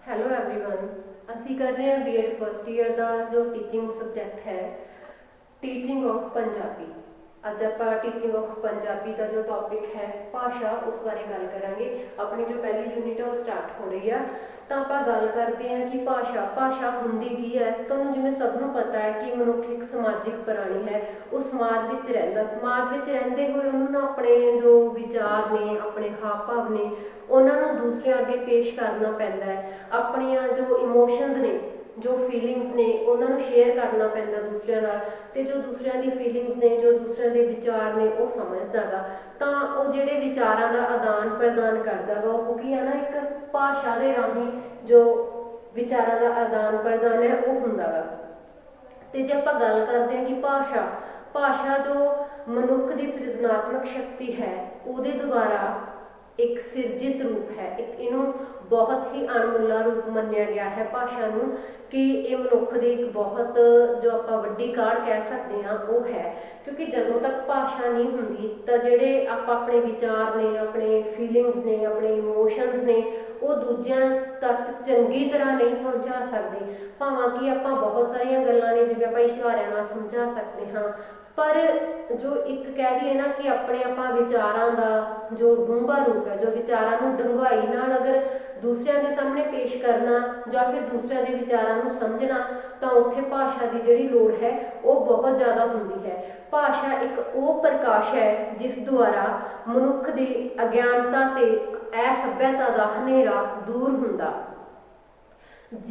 Hello everyone, ਅਸੀਂ कर रहे हैं बीएड फर्स्ट ईयर का जो टीचिंग सब्जेक्ट है टीचिंग ऑफ पंजाबी। ਅੱਜ ਆਪਾਂ ਟੀਚਿੰਗ ਆਫ ਪੰਜਾਬੀ ਦਾ ਜੋ ਟੌਪਿਕ ਹੈ ਭਾਸ਼ਾ ਉਸ ਬਾਰੇ ਗੱਲ ਕਰਾਂਗੇ। ਆਪਣੀ ਜੋ ਪਹਿਲੀ ਯੂਨਿਟ ਹੈ ਉਹ ਸਟਾਰਟ ਹੋ ਰਹੀ ਆ, ਤਾਂ ਆਪਾਂ ਗੱਲ ਕਰਦੇ ਹਾਂ ਕਿ ਭਾਸ਼ਾ ਹੁੰਦੀ ਕੀ ਹੈ। ਤੁਹਾਨੂੰ ਜਿਵੇਂ ਸਭ ਨੂੰ ਪਤਾ ਹੈ ਕਿ ਮਨੁੱਖ ਇੱਕ ਸਮਾਜਿਕ ਪ੍ਰਾਣੀ ਹੈ, ਉਹ ਸਮਾਜ ਵਿੱਚ ਰਹਿੰਦਾ। ਸਮਾਜ ਵਿੱਚ ਰਹਿੰਦੇ ਹੋਏ ਉਹਨੂੰ ਨਾ ਆਪਣੇ ਜੋ ਵਿਚਾਰ ਨੇ, ਆਪਣੇ ਹਾਵ ਭਾਵ ਨੇ, ਉਹਨਾਂ ਨੂੰ ਦੂਸਰਿਆਂ ਅੱਗੇ ਪੇਸ਼ ਕਰਨਾ ਪੈਂਦਾ ਹੈ। ਆਪਣੀਆਂ ਜੋ ਇਮੋਸ਼ਨਸ ਨੇ, जो फीलिंग्स ने उन्होंने शेयर करना पैंदा दूसरिਆਂ ਨਾਲ, ਤੇ ਜੋ ਦੂਸਰਿਆਂ ਦੀ ਫੀਲਿੰਗਸ ਨੇ, ਜੋ ਦੂਸਰਿਆਂ ਦੇ ਵਿਚਾਰ ਨੇ ਉਹ ਸਮਝਦਾ ਗਾ, ਤਾਂ ਉਹ ਜਿਹੜੇ ਵਿਚਾਰਾਂ ਦਾ ਆਦਾਨ ਪ੍ਰਦਾਨ ਕਰਦਾ ਗਾ ਉਹ ਕੀ ਹੈ ਨਾ, ਇੱਕ ਭਾਸ਼ਾ ਦੇ ਰਾਹੀਂ ਜੋ ਵਿਚਾਰਾਂ ਦਾ ਆਦਾਨ ਪ੍ਰਦਾਨ ਹੈ ਉਹ ਹੁੰਦਾ ਗਾ। ਤੇ ਜੇ ਆਪਾਂ ਗੱਲ ਕਰਦੇ ਹਾਂ ਕਿ ਭਾਸ਼ਾ ਜੋ ਮਨੁੱਖ ਦੀ ਸਿਰਜਣਾਤਮਕ ਸ਼ਕਤੀ ਹੈ ਉਹਦੇ ਦੁਆਰਾ एक सिरजित रूप है, एक इनू बहुत ही अणमुला रूप मन्निया गया है भाषा नू, कि ये मनुख की एक बहुत जो आप वड्डी काढ़ कह सकते हैं वो है। क्योंकि जदों तक भाषा नहीं होंगी तो जेडे आप अपने विचार ने, अपने फीलिंग्स ने, अपने इमोशनस ने वो दूजियां तक चंगी तरह नहीं पहुँचा सकते। भावें कि आप बहुत सारिया गल्लां ने जिवें आप इशारियां नाल समझा सकते हाँ, पर जो एक कह रही है ना कि अपने आप विचारों का जो डूंघा रूप है, जो विचारों को डूंघाई नाल अगर दूसरों के सामने पेश करना या फिर दूसरों के विचारों को समझना, तो उत्थे भाषा की जिहड़ी लोड़ है वो बहुत ज़्यादा होंदी है। भाषा एक वो प्रकाश है जिस द्वारा मनुख की अज्ञानता ते असभ्यता का हनेरा दूर हुंदा,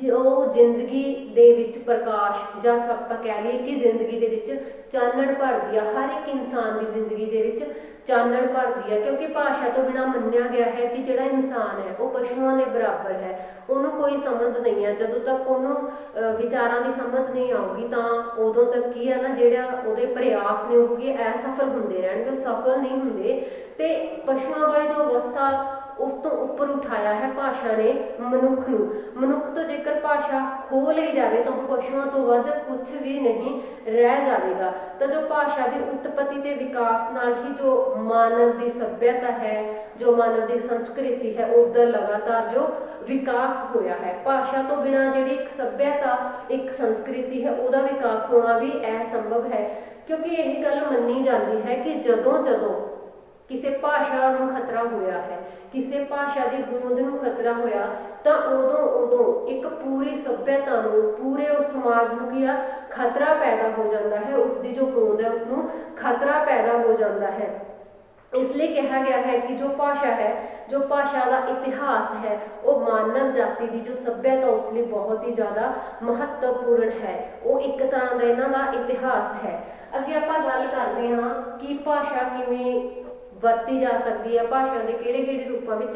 जो जिंदगी दे विच प्रकाश जां आपां कह लईए कि जिंदगी दे विच चानण भरदी आ। हर एक इंसान की जिंदगी दे विच चानण भरदी है, क्योंकि भाषा तो बिना मन्निया गया है कि जिहड़ा इंसान है वो पशुओं के बराबर है, उन्होंने कोई समझ नहीं है। जदों तक उन्होंने विचारों की समझ नहीं आऊगी तो उदों तक की है ना, जिहड़ा उहदे प्रयास ने वो असफल होंदे रहणगे, सफल नहीं होंदे। ते पशुओं वाली जो अवस्था उस तो उपर उठाया है भाषा ने मनुख तो जेकर भाषा खो ली जाए तो पशुओं तो वध कुछ भी नहीं रह जाएगा। तो जो भाषा की उत्पत्ति के विकास नाल ही जो मानव की सभ्यता है, जो मानव की संस्कृति है, उसका लगातार जो विकास होया है। भाषा तो बिना जी एक सभ्यता, एक संस्कृति है, उसका विकास होना भी असंभव है। क्योंकि यही गल मनी जाती है कि जदों जदों किसी भाषा को खतरा होया है, किसी भाषा की होंद को खतरा होया, तो उदों उदों एक पूरी सभ्यता को, पूरे उस समाज को क्या खतरा पैदा हो जाता है, उसकी जो होंद है उसको खतरा पैदा हो जाता है। इसलिए कहा गया है कि जो भाषा है, जो भाषा का इतिहास है वो मानव जाति की जो सभ्यता उसलिए बहुत ही ज़्यादा महत्वपूर्ण है, वो एक तरह का इन्हों का इतिहास है। अगे आप गल करते हैं कि भाषा किवें वरती जा सकती है, भाषा के किहड़े-किहड़े रूपों में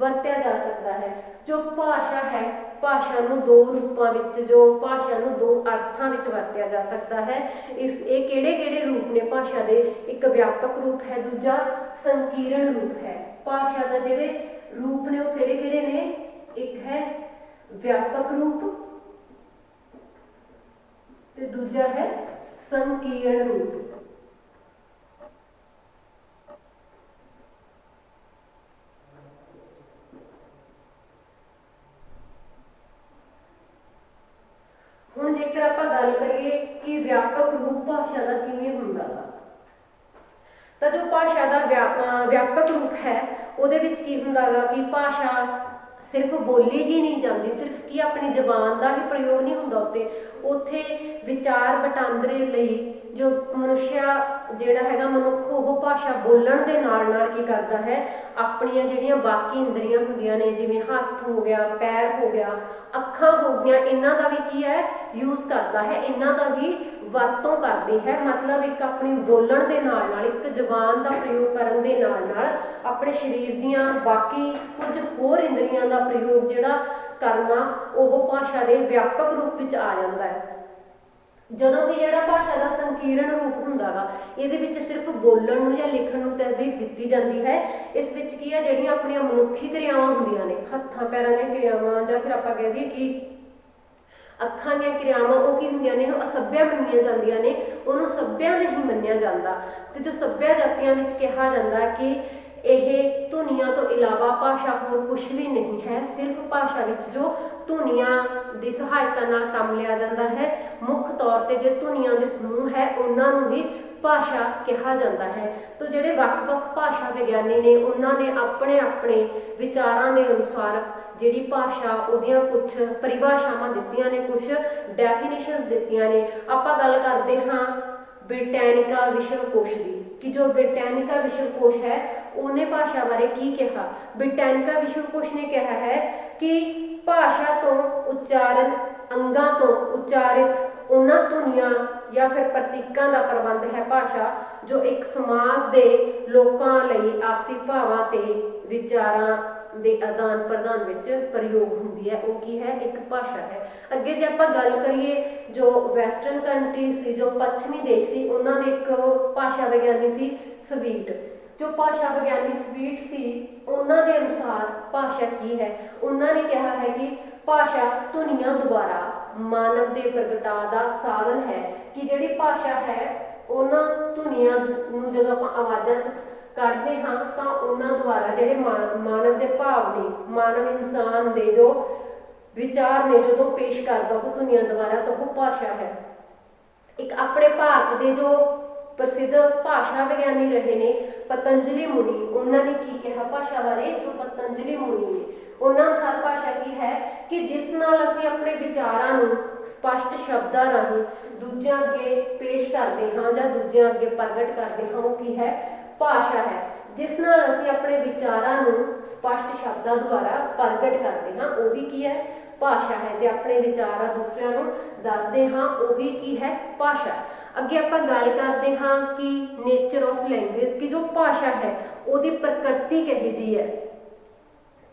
वरत्या जा सकता है। जो भाषा है, भाषा को दो रूपों में, जो भाषा को दो अर्थों में वरत्या जा सकता है। इस ये किहड़े-किहड़े रूप ने भाषा के? एक व्यापक रूप है, दूजा संकीर्ण रूप है। भाषा के जिहड़े रूप ने वो किहड़े-किहड़े ने? एक है व्यापक रूप ते दूजा है संकीर्ण रूप। हुण जेकर आप गल करिए कि व्यापक रूप भाषा का किवें हुंदा गा, तो जो भाषा का व्यापक रूप है उहदे विच की हुंदा गा कि भाषा सिर्फ बोली ही नहीं जाती, सिर्फ कि अपनी जबान का भी प्रयोग नहीं होंदा उत्ते, उत्थे विचार वटांदरे लई जो मनुष्य जिहड़ा हैगा मनुख वो भाषा बोलण दे नाल नाल की करदा है, अपनियां जिहड़ियां बाकी इंद्रियां हुंदियां ने, जिवें हत्थ हो गया, पैर हो गया, अखां हो गया, इन्हां दा भी की है यूज़ करता है, इन्हां दा भी वरतों करती है। मतलब एक अपनी बोलण दे नाल नाल, एक जबान का प्रयोग करन दे नाल नाल अपने शरीर दियां बाकी कुछ होर इंद्रियां का प्रयोग जिहड़ा करना वो भाषा के व्यापक रूप विच आ जाता है। जदों कि जिहड़ा भाषा का संकीर्ण रूप हुंदा गा, इहदे विच सिर्फ बोलण नूं जां लिखण नूं तरजीह दित्ती जांदी है। इस विच की है जिहड़ियां अपणियां मनुखी क्रियावां हुंदियां ने, हत्थां पैरां ਦੀਆਂ क्रियावां जां फिर आपां कह दईए कि अखां ਦੀਆਂ क्रियावां वो की हुंदियां ने, असभ्य मन्नियां जांदियां ने, ਉਹਨੂੰ ਸੱਭਿਆ ਨਹੀਂ ਮੰਨਿਆ ਜਾਂਦਾ। ਤੇ ਜੋ ਸੱਭਿਆ ਜਾਤੀਆਂ ਵਿੱਚ ਕਿਹਾ ਜਾਂਦਾ ਕਿ ਇਹ ਧੁਨੀਆਂ ਤੋਂ ਇਲਾਵਾ ਭਾਸ਼ਾ ਹੋਰ ਕੁਝ ਵੀ ਨਹੀਂ ਹੈ, ਸਿਰਫ ਭਾਸ਼ਾ ਵਿੱਚ ਜੋ ਧੁਨੀਆਂ ਦੀ ਸਹਾਇਤਾ ਨਾਲ ਕੰਮ ਲਿਆ ਜਾਂਦਾ ਹੈ। ਮੁੱਖ ਤੌਰ ਤੇ ਜੇ ਧੁਨੀਆਂ ਦੇ ਸਮੂਹ ਹੈ ਉਹਨਾਂ ਨੂੰ ਵੀ ਭਾਸ਼ਾ ਕਿਹਾ ਜਾਂਦਾ ਹੈ। ਤਾਂ ਜਿਹੜੇ ਵੱਖ-ਵੱਖ ਭਾਸ਼ਾ ਵਿਗਿਆਨੀ ਨੇ ਉਹਨਾਂ ਨੇ ਆਪਣੇ ਆਪਣੇ ਵਿਚਾਰਾਂ ਦੇ ਅਨੁਸਾਰ ਜਿਹੜੀ ਭਾਸ਼ਾ ਉਹਦੀਆਂ ਕੁਝ ਪਰਿਭਾਸ਼ਾਵਾਂ ਦਿੱਤੀਆਂ ਨੇ, ਕੁਝ ਡੈਫੀਨੇਸ਼ਨਸ ਦਿੱਤੀਆਂ ਨੇ। ਆਪਾਂ ਗੱਲ ਕਰਦੇ ਹਾਂ ਬ੍ਰਿਟੈਨਿਕਾ ਵਿਸ਼ਵਕੋਸ਼ ਦੀ, ਕਿ ਜੋ ਬ੍ਰਿਟੈਨਿਕਾ ਵਿਸ਼ਵਕੋਸ਼ ਹੈ ਉਹਨੇ ਭਾਸ਼ਾ ਬਾਰੇ ਕੀ ਕਿਹਾ। ਬ੍ਰਿਟੈਨਿਕਾ ਵਿਸ਼ਵਕੋਸ਼ ਨੇ ਕਿਹਾ ਹੈ ਕਿ ਭਾਸ਼ਾ ਤੋਂ ਉਚਾਰਨ ਅੰਗਾਂ ਤੋਂ ਉਚਾਰਿਤ ਉਹਨਾਂ ਧੁਨੀਆਂ ਜਾਂ ਫਿਰ ਪ੍ਰਤੀਕਾਂ ਦਾ ਪ੍ਰਬੰਧ ਹੈ ਭਾਸ਼ਾ, ਜੋ ਇੱਕ ਸਮਾਜ ਦੇ ਲੋਕਾਂ ਲਈ ਆਪਸੀ ਭਾਵਾਂ ਤੇ ਵਿਚਾਰਾਂ ਦੇ ਆਦਾਨ ਪ੍ਰਦਾਨ ਵਿੱਚ ਪ੍ਰਯੋਗ ਹੁੰਦੀ ਹੈ, ਉਹ ਕੀ ਹੈ, ਇੱਕ ਭਾਸ਼ਾ ਹੈ। ਅੱਗੇ ਜੇ ਆਪਾਂ ਗੱਲ ਕਰੀਏ ਜੋ ਵੈਸਟਰਨ ਕੰਟਰੀ ਸੀ, ਜੋ ਪੱਛਮੀ ਦੇਸ਼ ਸੀ, ਉਹਨਾਂ ਦੇ ਇੱਕ ਭਾਸ਼ਾ ਵਿਗਿਆਨੀ ਸੀ ਸਵੀਟ। ਜੋ ਭਾਸ਼ਾ ਵਿਗਿਆਨੀ ਸਵੀਟ ਸੀ ਉਹਨਾਂ ਦੇ ਅਨੁਸਾਰ ਭਾਸ਼ਾ ਕੀ ਹੈ, ਉਹਨਾਂ ਨੇ ਕਿਹਾ ਹੈ ਕਿ ਭਾਸ਼ਾ ਧੁਨੀਆਂ ਦੁਆਰਾ ਮਾਨਵ ਦੇ ਪ੍ਰਗਟਾਅ ਦਾ ਸਾਧਨ ਹੈ। ਕਿ ਜਿਹੜੀ ਭਾਸ਼ਾ ਹੈ ਉਹਨਾਂ ਧੁਨੀਆਂ ਨੂੰ ਜਦੋਂ ਆਪਾਂ ਆਵਾਜ਼ਾਂ 'ਚ ਕੱਢਦੇ ਹਾਂ ਤਾਂ ਉਹਨਾਂ ਦੁਆਰਾ ਜਿਹੜੇ ਮਾਨਵ ਦੇ ਭਾਵ ਨੇ, ਮਾਨਵ ਇਨਸਾਨ ਦੇ ਜੋ ਵਿਚਾਰ ਨੇ ਜਦੋਂ ਪੇਸ਼ ਕਰਦਾ ਉਹ ਧੁਨੀਆਂ ਦੁਆਰਾ, ਤਾਂ ਉਹ ਭਾਸ਼ਾ ਹੈ। ਇੱਕ ਆਪਣੇ ਭਾਰਤ ਦੇ ਜੋ ਪ੍ਰਸਿੱਧ ਭਾਸ਼ਾ ਵਿਗਿਆਨੀ ਰਹੇ ਨੇ ਪਤੰਜਲੀ ਮੁਨੀ, ਉਹਨਾਂ ਨੇ ਕੀ ਕਿਹਾ ਭਾਸ਼ਾ ਬਾਰੇ। ਜੋ ਪਤੰਜਲੀ ਮੁਨੀ ਨੇ ਉਹਨਾਂ ਅਨੁਸਾਰ ਭਾਸ਼ਾ ਕੀ ਹੈ ਕਿ ਜਿਸ ਨਾਲ ਅਸੀਂ ਆਪਣੇ ਵਿਚਾਰਾਂ ਨੂੰ ਸਪਸ਼ਟ ਸ਼ਬਦਾਂ ਰਾਹੀਂ ਦੂਜਿਆਂ ਅੱਗੇ ਪੇਸ਼ ਕਰਦੇ ਹਾਂ ਜਾਂ ਦੂਜਿਆਂ ਅੱਗੇ ਪ੍ਰਗਟ ਕਰਦੇ ਹਾਂ, ਉਹ ਕੀ ਹੈ, ਭਾਸ਼ਾ ਹੈ। ਜਿਸ ਨਾਲ ਅਸੀਂ ਆਪਣੇ ਵਿਚਾਰਾਂ ਨੂੰ ਸਪਸ਼ਟ ਸ਼ਬਦਾਂ ਦੁਆਰਾ ਪ੍ਰਗਟ ਕਰਦੇ ਹਾਂ, ਉਹ ਵੀ ਕੀ ਹੈ, ਭਾਸ਼ਾ ਹੈ। ਜੇ ਆਪਣੇ ਵਿਚਾਰਾਂ ਦੂਸਰਿਆਂ ਨੂੰ ਦੱਸਦੇ ਹਾਂ, ਉਹ ਵੀ ਕੀ ਹੈ, ਭਾਸ਼ਾ। ਅੱਗੇ ਆਪਾਂ ਗੱਲ ਕਰਦੇ ਹਾਂ ਕਿ ਨੇਚਰ ਆਫ ਲੈਂਗੁਏਜ, ਕਿ ਜੋ ਭਾਸ਼ਾ ਹੈ ਉਹਦੀ ਪ੍ਰਕਿਰਤੀ ਕਿਹੋ ਜਿਹੀ ਹੈ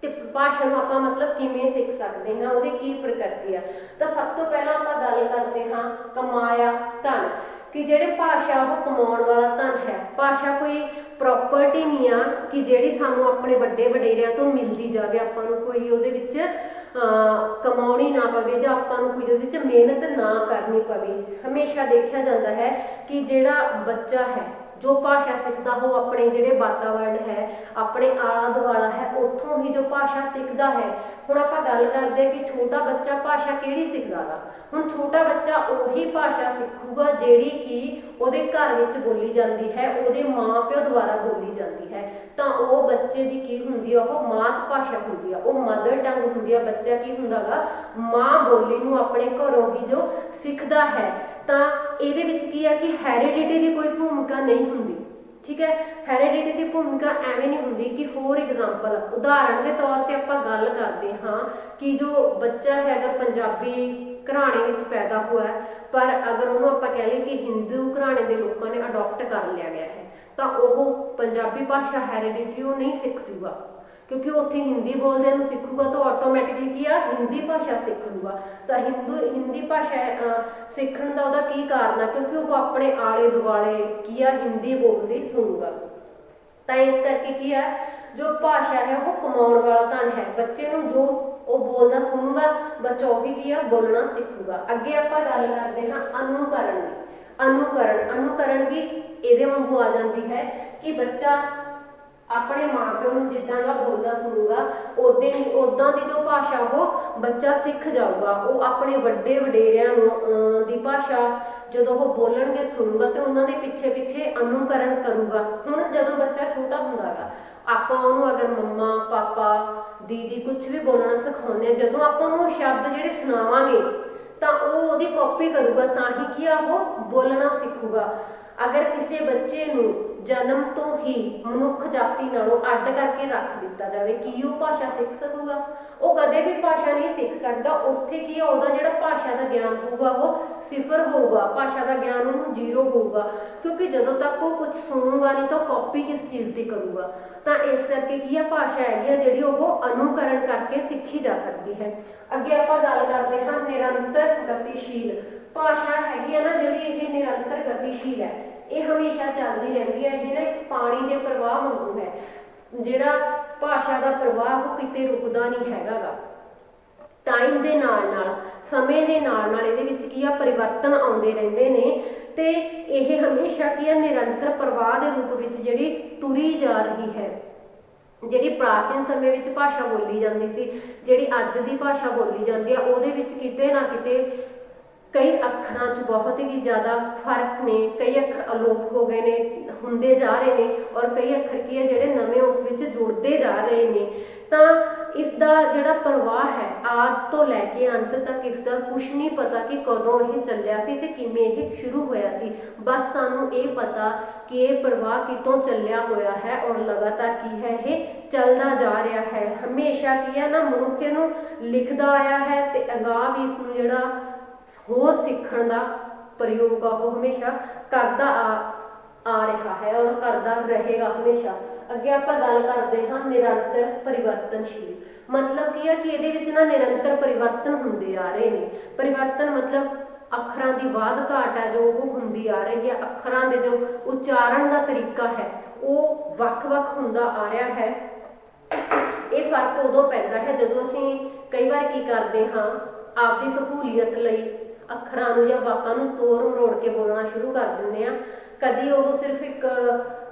ਤੇ ਭਾਸ਼ਾ ਨੂੰ ਆਪਾਂ ਮਤਲਬ ਕਿਵੇਂ ਸਿੱਖ ਸਕਦੇ ਹਾਂ, ਉਹਦੀ ਕੀ ਪ੍ਰਕਿਰਤੀ ਆ। ਤਾਂ ਸਭ ਤੋਂ ਪਹਿਲਾਂ ਆਪਾਂ ਗੱਲ ਕਰਦੇ ਹਾਂ ਕਮਾਇਆ ਧਨ, ਕਿ ਜਿਹੜੇ ਭਾਸ਼ਾ ਉਹ ਕਮਾਉਣ ਵਾਲਾ ਧਨ ਹੈ। ਭਾਸ਼ਾ ਕੋਈ ਪ੍ਰੋਪਰਟੀ ਨਹੀਂ ਆ ਕਿ ਜਿਹੜੀ ਸਾਨੂੰ ਆਪਣੇ ਵੱਡੇ ਵਡੇਰਿਆਂ ਤੋਂ ਮਿਲਦੀ ਜਾਵੇ, ਆਪਾਂ ਨੂੰ ਕੋਈ ਉਹਦੇ ਵਿੱਚ ਕਮਾਉਣੀ ਨਾ ਪਵੇ ਜਾਂ ਆਪਾਂ ਨੂੰ ਕੋਈ ਉਹਦੇ ਵਿੱਚ ਮਿਹਨਤ ਨਾ ਕਰਨੀ ਪਵੇ। ਹਮੇਸ਼ਾ ਦੇਖਿਆ ਜਾਂਦਾ ਹੈ ਕਿ ਜਿਹੜਾ ਬੱਚਾ ਹੈ ਜੋ ਭਾਸ਼ਾ ਸਿੱਖਦਾ ਉਹ ਆਪਣੇ ਜਿਹੜੇ ਵਾਤਾਵਰਣ ਹੈ, ਆਪਣੇ ਆਲਾ ਦੁਆਲਾ ਹੈ, ਉੱਥੋਂ ਹੀ ਜੋ ਭਾਸ਼ਾ ਸਿੱਖਦਾ ਹੈ। ਹੁਣ ਆਪਾਂ ਗੱਲ ਕਰਦੇ ਹਾਂ ਕਿ ਛੋਟਾ ਬੱਚਾ ਭਾਸ਼ਾ ਕਿਹੜੀ ਸਿੱਖਦਾ ਗਾ। ਹੁਣ ਛੋਟਾ ਬੱਚਾ ਉਹੀ ਭਾਸ਼ਾ ਸਿੱਖੂਗਾ ਜਿਹੜੀ ਕਿ ਉਹਦੇ ਘਰ ਵਿੱਚ ਬੋਲੀ ਜਾਂਦੀ ਹੈ, ਉਹਦੇ ਮਾਂ ਪਿਓ ਦੁਆਰਾ ਬੋਲੀ ਜਾਂਦੀ ਹੈ। ਤਾਂ ਉਹ ਬੱਚੇ ਦੀ ਕੀ ਹੁੰਦੀ ਆ, ਉਹ ਮਾਤ ਭਾਸ਼ਾ ਹੁੰਦੀ ਆ, ਉਹ ਮਦਰ ਟੰਗ ਹੁੰਦੀ ਆ। ਬੱਚਾ ਕੀ ਹੁੰਦਾ ਗਾ, ਮਾਂ ਬੋਲੀ ਨੂੰ ਆਪਣੇ ਘਰੋਂ ਹੀ ਜੋ ਸਿੱਖਦਾ ਹੈ। ਤਾਂ ਇਹਦੇ ਵਿੱਚ ਕੀ ਹੈ ਕਿ ਹੈਰੀਡਿਟੀ ਦੀ ਕੋਈ ਭੂਮਿਕਾ ਨਹੀਂ ਹੁੰਦੀ, ਠੀਕ ਹੈ। ਹੈਰੀਡਿਟੀ ਦੀ ਭੂਮਿਕਾ ਐਵੇਂ ਨਹੀਂ ਹੁੰਦੀ ਕਿ ਫੋਰ ਐਗਜ਼ਾਮਪਲ ਉਦਾਹਰਣ ਦੇ ਤੌਰ ਤੇ ਆਪਾਂ ਗੱਲ ਕਰਦੇ ਹਾਂ ਕਿ ਜੋ ਬੱਚਾ ਹੈਗਾ ਪੰਜਾਬੀ ਘਰਾਣੇ ਵਿੱਚ ਪੈਦਾ ਹੋਇਆ ਹੈ, ਪਰ ਅਗਰ ਉਹਨੂੰ ਆਪਾਂ ਕਹਿ ਲਈਏ ਕਿ ਹਿੰਦੂ ਘਰਾਣੇ ਦੇ ਲੋਕਾਂ ਨੇ ਅਡਾਪਟ ਕਰ ਲਿਆ ਗਿਆ ਹੈ, ਤਾਂ ਉਹ ਪੰਜਾਬੀ ਭਾਸ਼ਾ ਹੈਰੀਡਿਟੀ ਉਹ ਨਹੀਂ ਸਿੱਖ ਜੂਗਾ, ਕਿਉਂਕਿ ਉੱਥੇ ਹਿੰਦੀ ਬੋਲਦਿਆਂ ਨੂੰ ਸਿੱਖੂਗਾ ਤਾਂ ਆਟੋਮੈਟਿਕਲੀ ਕੀ ਆ, ਹਿੰਦੀ ਭਾਸ਼ਾ ਸਿੱਖ ਲੂਗਾ। ਤਾਂ ਹਿੰਦੀ ਭਾਸ਼ਾ ਸਿੱਖਣ ਦਾ ਉਹਦਾ ਕੀ ਕਾਰਨ ਆ, ਕਿਉਂਕਿ ਉਹ ਆਪਣੇ ਆਲੇ ਦੁਆਲੇ ਕੀ ਆ, ਹਿੰਦੀ ਬੋਲਦੇ ਸੁਣੂਗਾ। ਤਾਂ ਇਸ ਕਰਕੇ ਕੀ ਆ, ਜੋ ਭਾਸ਼ਾ ਹੈ ਉਹ ਕਮਾਉਣ ਵਾਲਾ ਧਨ ਹੈ। ਬੱਚੇ ਨੂੰ ਜੋ ਉਹ ਬੋਲਦਾ ਸੁਣੂਗਾ, ਬੱਚਾ ਉਹ ਵੀ ਕੀ ਆ, ਬੋਲਣਾ ਸਿੱਖੂਗਾ। ਅੱਗੇ ਆਪਾਂ ਗੱਲ ਕਰਦੇ ਹਾਂ ਅਨੁਕਰਨ ਦੀ। ਅਨੁਕਰਨ ਵੀ ਇਹਦੇ ਵਾਂਗੂ ਆ ਜਾਂਦੀ ਹੈ ਕਿ ਬੱਚਾ ਆਪਣੇ ਮਾਂ ਪਿਓ ਨੂੰ ਜਿੱਦਾਂ ਦਾ ਬੋਲਦਾ ਸੁਣੂਗਾ, ਉਦਾਂ ਦੀ ਜੋ ਭਾਸ਼ਾ ਉਹ ਬੱਚਾ ਸਿੱਖ ਜਾਊਗਾ। ਉਹ ਆਪਣੇ ਵੱਡੇ ਵਡੇਰਿਆਂ ਨੂੰ ਦੀ ਭਾਸ਼ਾ ਜਦੋਂ ਉਹ ਬੋਲਣਗੇ ਸੁਣੂਗਾ ਤੇ ਉਹਨਾਂ ਦੇ ਪਿੱਛੇ ਪਿੱਛੇ ਅਨੁਕਰਨ ਕਰੂਗਾ। ਹੁਣ ਜਦੋਂ ਬੱਚਾ ਛੋਟਾ ਹੁੰਦਾ ਗਾ, ਆਪਾਂ ਉਹਨੂੰ ਅਗਰ ਮੰਮਾ ਪਾਪਾ ਦੀਦੀ ਕੁਝ ਵੀ ਬੋਲਣਾ ਸਿਖਾਉਂਦੇ ਹਾਂ, ਜਦੋਂ ਆਪਾਂ ਉਹਨੂੰ ਸ਼ਬਦ ਜਿਹੜੇ ਸੁਣਾਵਾਂਗੇ ਤਾਂ ਉਹ ਉਹਦੀ ਕਾਪੀ ਕਰੂਗਾ, ਤਾਂ ਹੀ ਕੀ ਆ, ਉਹ ਬੋਲਣਾ ਸਿੱਖੂਗਾ। ਅਗਰ ਕਿਸੇ ਬੱਚੇ ਨੂੰ ਜਨਮ ਤੋਂ ਹੀ ਮਨੁੱਖ ਜਾਤੀ ਨਾਲੋਂ ਅੱਡ ਕਰਕੇ ਰੱਖ ਦਿੱਤਾ ਜਾਵੇ, ਕੀ ਉਹ ਭਾਸ਼ਾ ਸਿੱਖ ਸਕੂਗਾ? ਉਹ ਕਦੇ ਵੀ ਭਾਸ਼ਾ ਨਹੀਂ ਸਿੱਖ ਸਕਦਾ। ਉੱਥੇ ਕੀ ਆ, ਉਹਦਾ ਜਿਹੜਾ ਭਾਸ਼ਾ ਦਾ ਗਿਆਨ ਹੋਊਗਾ ਉਹ ਸਿਫਰ ਹੋਊਗਾ, ਭਾਸ਼ਾ ਦਾ ਗਿਆਨ ਉਹਨੂੰ ਜ਼ੀਰੋ ਹੋਊਗਾ, ਕਿਉਂਕਿ ਜਦੋਂ ਤੱਕ ਉਹ ਕੁਝ ਸੁਣੂਗਾ ਨਹੀਂ ਤਾਂ ਕਾਪੀ ਕਿਸ ਚੀਜ਼ ਦੀ ਕਰੂਗਾ। ਤਾਂ ਇਸ ਕਰਕੇ ਕੀ ਆ, ਭਾਸ਼ਾ ਹੈਗੀ ਆ ਜਿਹੜੀ ਉਹ ਅਨੁਕਰਨ ਕਰਕੇ ਸਿੱਖੀ ਜਾ ਸਕਦੀ ਹੈ। ਅੱਗੇ ਆਪਾਂ ਗੱਲ ਕਰਦੇ ਹਾਂ ਨਿਰੰਤਰ ਗਤੀਸ਼ੀਲ। ਭਾਸ਼ਾ ਹੈਗੀ ਆ ਨਾ ਜਿਹੜੀ, ਇਹ ਨਿਰੰਤਰ ਗਤੀਸ਼ੀਲ ਹੈ, ਇਹ ਹਮੇਸ਼ਾ ਚੱਲਦੀ ਰਹਿੰਦੀ ਹੈ। ਇਹ ਨਾ ਇੱਕ ਪਾਣੀ ਦੇ ਪ੍ਰਵਾਹ ਵਾਂਗੂ ਹੈ, ਜਿਹੜਾ ਭਾਸ਼ਾ ਦਾ ਪ੍ਰਵਾਹ ਉਹ ਕਿਤੇ ਰੁਕਦਾ ਨਹੀਂ ਹੈਗਾ ਗਾ। ਟਾਈਮ ਦੇ ਨਾਲ ਨਾਲ, ਸਮੇਂ ਦੇ ਨਾਲ ਨਾਲ ਇਹਦੇ ਵਿੱਚ ਕੀ ਆ, ਪਰਿਵਰਤਨ ਆਉਂਦੇ ਰਹਿੰਦੇ ਨੇ। ਤੇ ਇਹ ਹਮੇਸ਼ਾ ਕੀ ਹੈ ਨਿਰੰਤਰ ਪ੍ਰਵਾਹ ਦੇ ਰੂਪ ਵਿੱਚ ਜਿਹੜੀ ਤੁਰੀ ਜਾ ਰਹੀ ਹੈ। ਜਿਹੜੀ ਪ੍ਰਾਚੀਨ ਸਮੇਂ ਵਿੱਚ ਭਾਸ਼ਾ ਬੋਲੀ ਜਾਂਦੀ ਸੀ, ਜਿਹੜੀ ਅੱਜ ਦੀ ਭਾਸ਼ਾ ਬੋਲੀ ਜਾਂਦੀ ਆ, ਉਹਦੇ ਵਿੱਚ ਕਿਤੇ ਨਾ ਕਿਤੇ ਕਈ ਅੱਖਰਾਂ 'ਚ ਬਹੁਤ ਹੀ ਜ਼ਿਆਦਾ ਫਰਕ ਨੇ, ਕਈ ਅੱਖਰ ਅਲੋਪ ਹੋ ਗਏ ਨੇ, ਹੁੰਦੇ ਜਾ ਰਹੇ ਨੇ, ਔਰ ਕਈ ਅੱਖਰ ਕੀ ਹੈ ਜਿਹੜੇ ਨਵੇਂ ਉਸ ਵਿੱਚ ਜੁੜਦੇ ਜਾ ਰਹੇ ਨੇ। ਤਾਂ ਇਸ ਦਾ ਜਿਹੜਾ ਪ੍ਰਵਾਹ ਹੈ ਆਦਿ ਤੋਂ ਲੈ ਕੇ ਅੰਤ ਤੱਕ ਇਸ ਦਾ ਕੁਛ ਨਹੀਂ ਪਤਾ ਕਿ ਕਦੋਂ ਇਹ ਚੱਲਿਆ ਸੀ ਤੇ ਕਿਵੇਂ ਇਹ ਸ਼ੁਰੂ ਹੋਇਆ ਸੀ। ਬਸ ਸਾਨੂੰ ਇਹ ਪਤਾ ਕਿ ਇਹ ਪ੍ਰਵਾਹ ਕਿਤੋਂ ਚੱਲਿਆ ਹੋਇਆ ਹੈ ਔਰ ਲਗਾਤਾਰ ਕੀ ਹੈ ਇਹ ਚੱਲਦਾ ਜਾ ਰਿਹਾ ਹੈ। ਹਮੇਸ਼ਾ ਕੀ ਹੈ ਨਾ ਮਨੁੱਖ ਨੂੰ ਲਿਖਦਾ ਆਇਆ ਹੈ ਤੇ ਅਗਾਂਹ ਵੀ ਇਸ ਨੂੰ ਜਿਹੜਾ ਹੋਰ ਸਿੱਖਣ ਦਾ ਪ੍ਰਯੋਗ ਆ ਉਹ ਹਮੇਸ਼ਾ ਕਰਦਾ ਆ ਰਿਹਾ ਹੈ ਔਰ ਕਰਦਾ ਰਹੇਗਾ ਹਮੇਸ਼ਾ। ਅੱਗੇ ਆਪਾਂ ਗੱਲ ਕਰਦੇ ਹਾਂ ਨਿਰੰਤਰ ਪਰਿਵਰਤਨਸ਼ੀਲ। ਮਤਲਬ ਕੀ ਹੈ ਕਿ ਇਹਦੇ ਵਿੱਚ ਨਾ ਨਿਰੰਤਰ ਪਰਿਵਰਤਨ ਹੁੰਦੇ ਆ ਰਹੇ ਨੇ। ਪਰਿਵਰਤਨ ਮਤਲਬ ਅੱਖਰਾਂ ਦੀ ਵਾਧ ਘਾਟ ਹੈ ਜੋ ਉਹ ਹੁੰਦੀ ਆ ਰਹੀ ਹੈ, ਅੱਖਰਾਂ ਦੇ ਜੋ ਉਚਾਰਨ ਦਾ ਤਰੀਕਾ ਹੈ ਉਹ ਵੱਖ-ਵੱਖ ਹੁੰਦਾ ਆ ਰਿਹਾ ਹੈ। ਇਹ ਫਰਕ ਉਦੋਂ ਪੈਂਦਾ ਹੈ ਜਦੋਂ ਅਸੀਂ ਕਈ ਵਾਰ ਕੀ ਕਰਦੇ ਹਾਂ ਆਪਦੀ ਸਹੂਲੀਅਤ ਲਈ ਅੱਖਰਾਂ ਨੂੰ ਜਾਂ ਵਾਕਾਂ ਨੂੰ ਤੋੜ ਮਰੋੜ ਕੇ ਬੋਲਣਾ ਸ਼ੁਰੂ ਕਰ ਦਿੰਦੇ ਆ। ਕਦੀ ਉਹ ਸਿਰਫ ਇੱਕ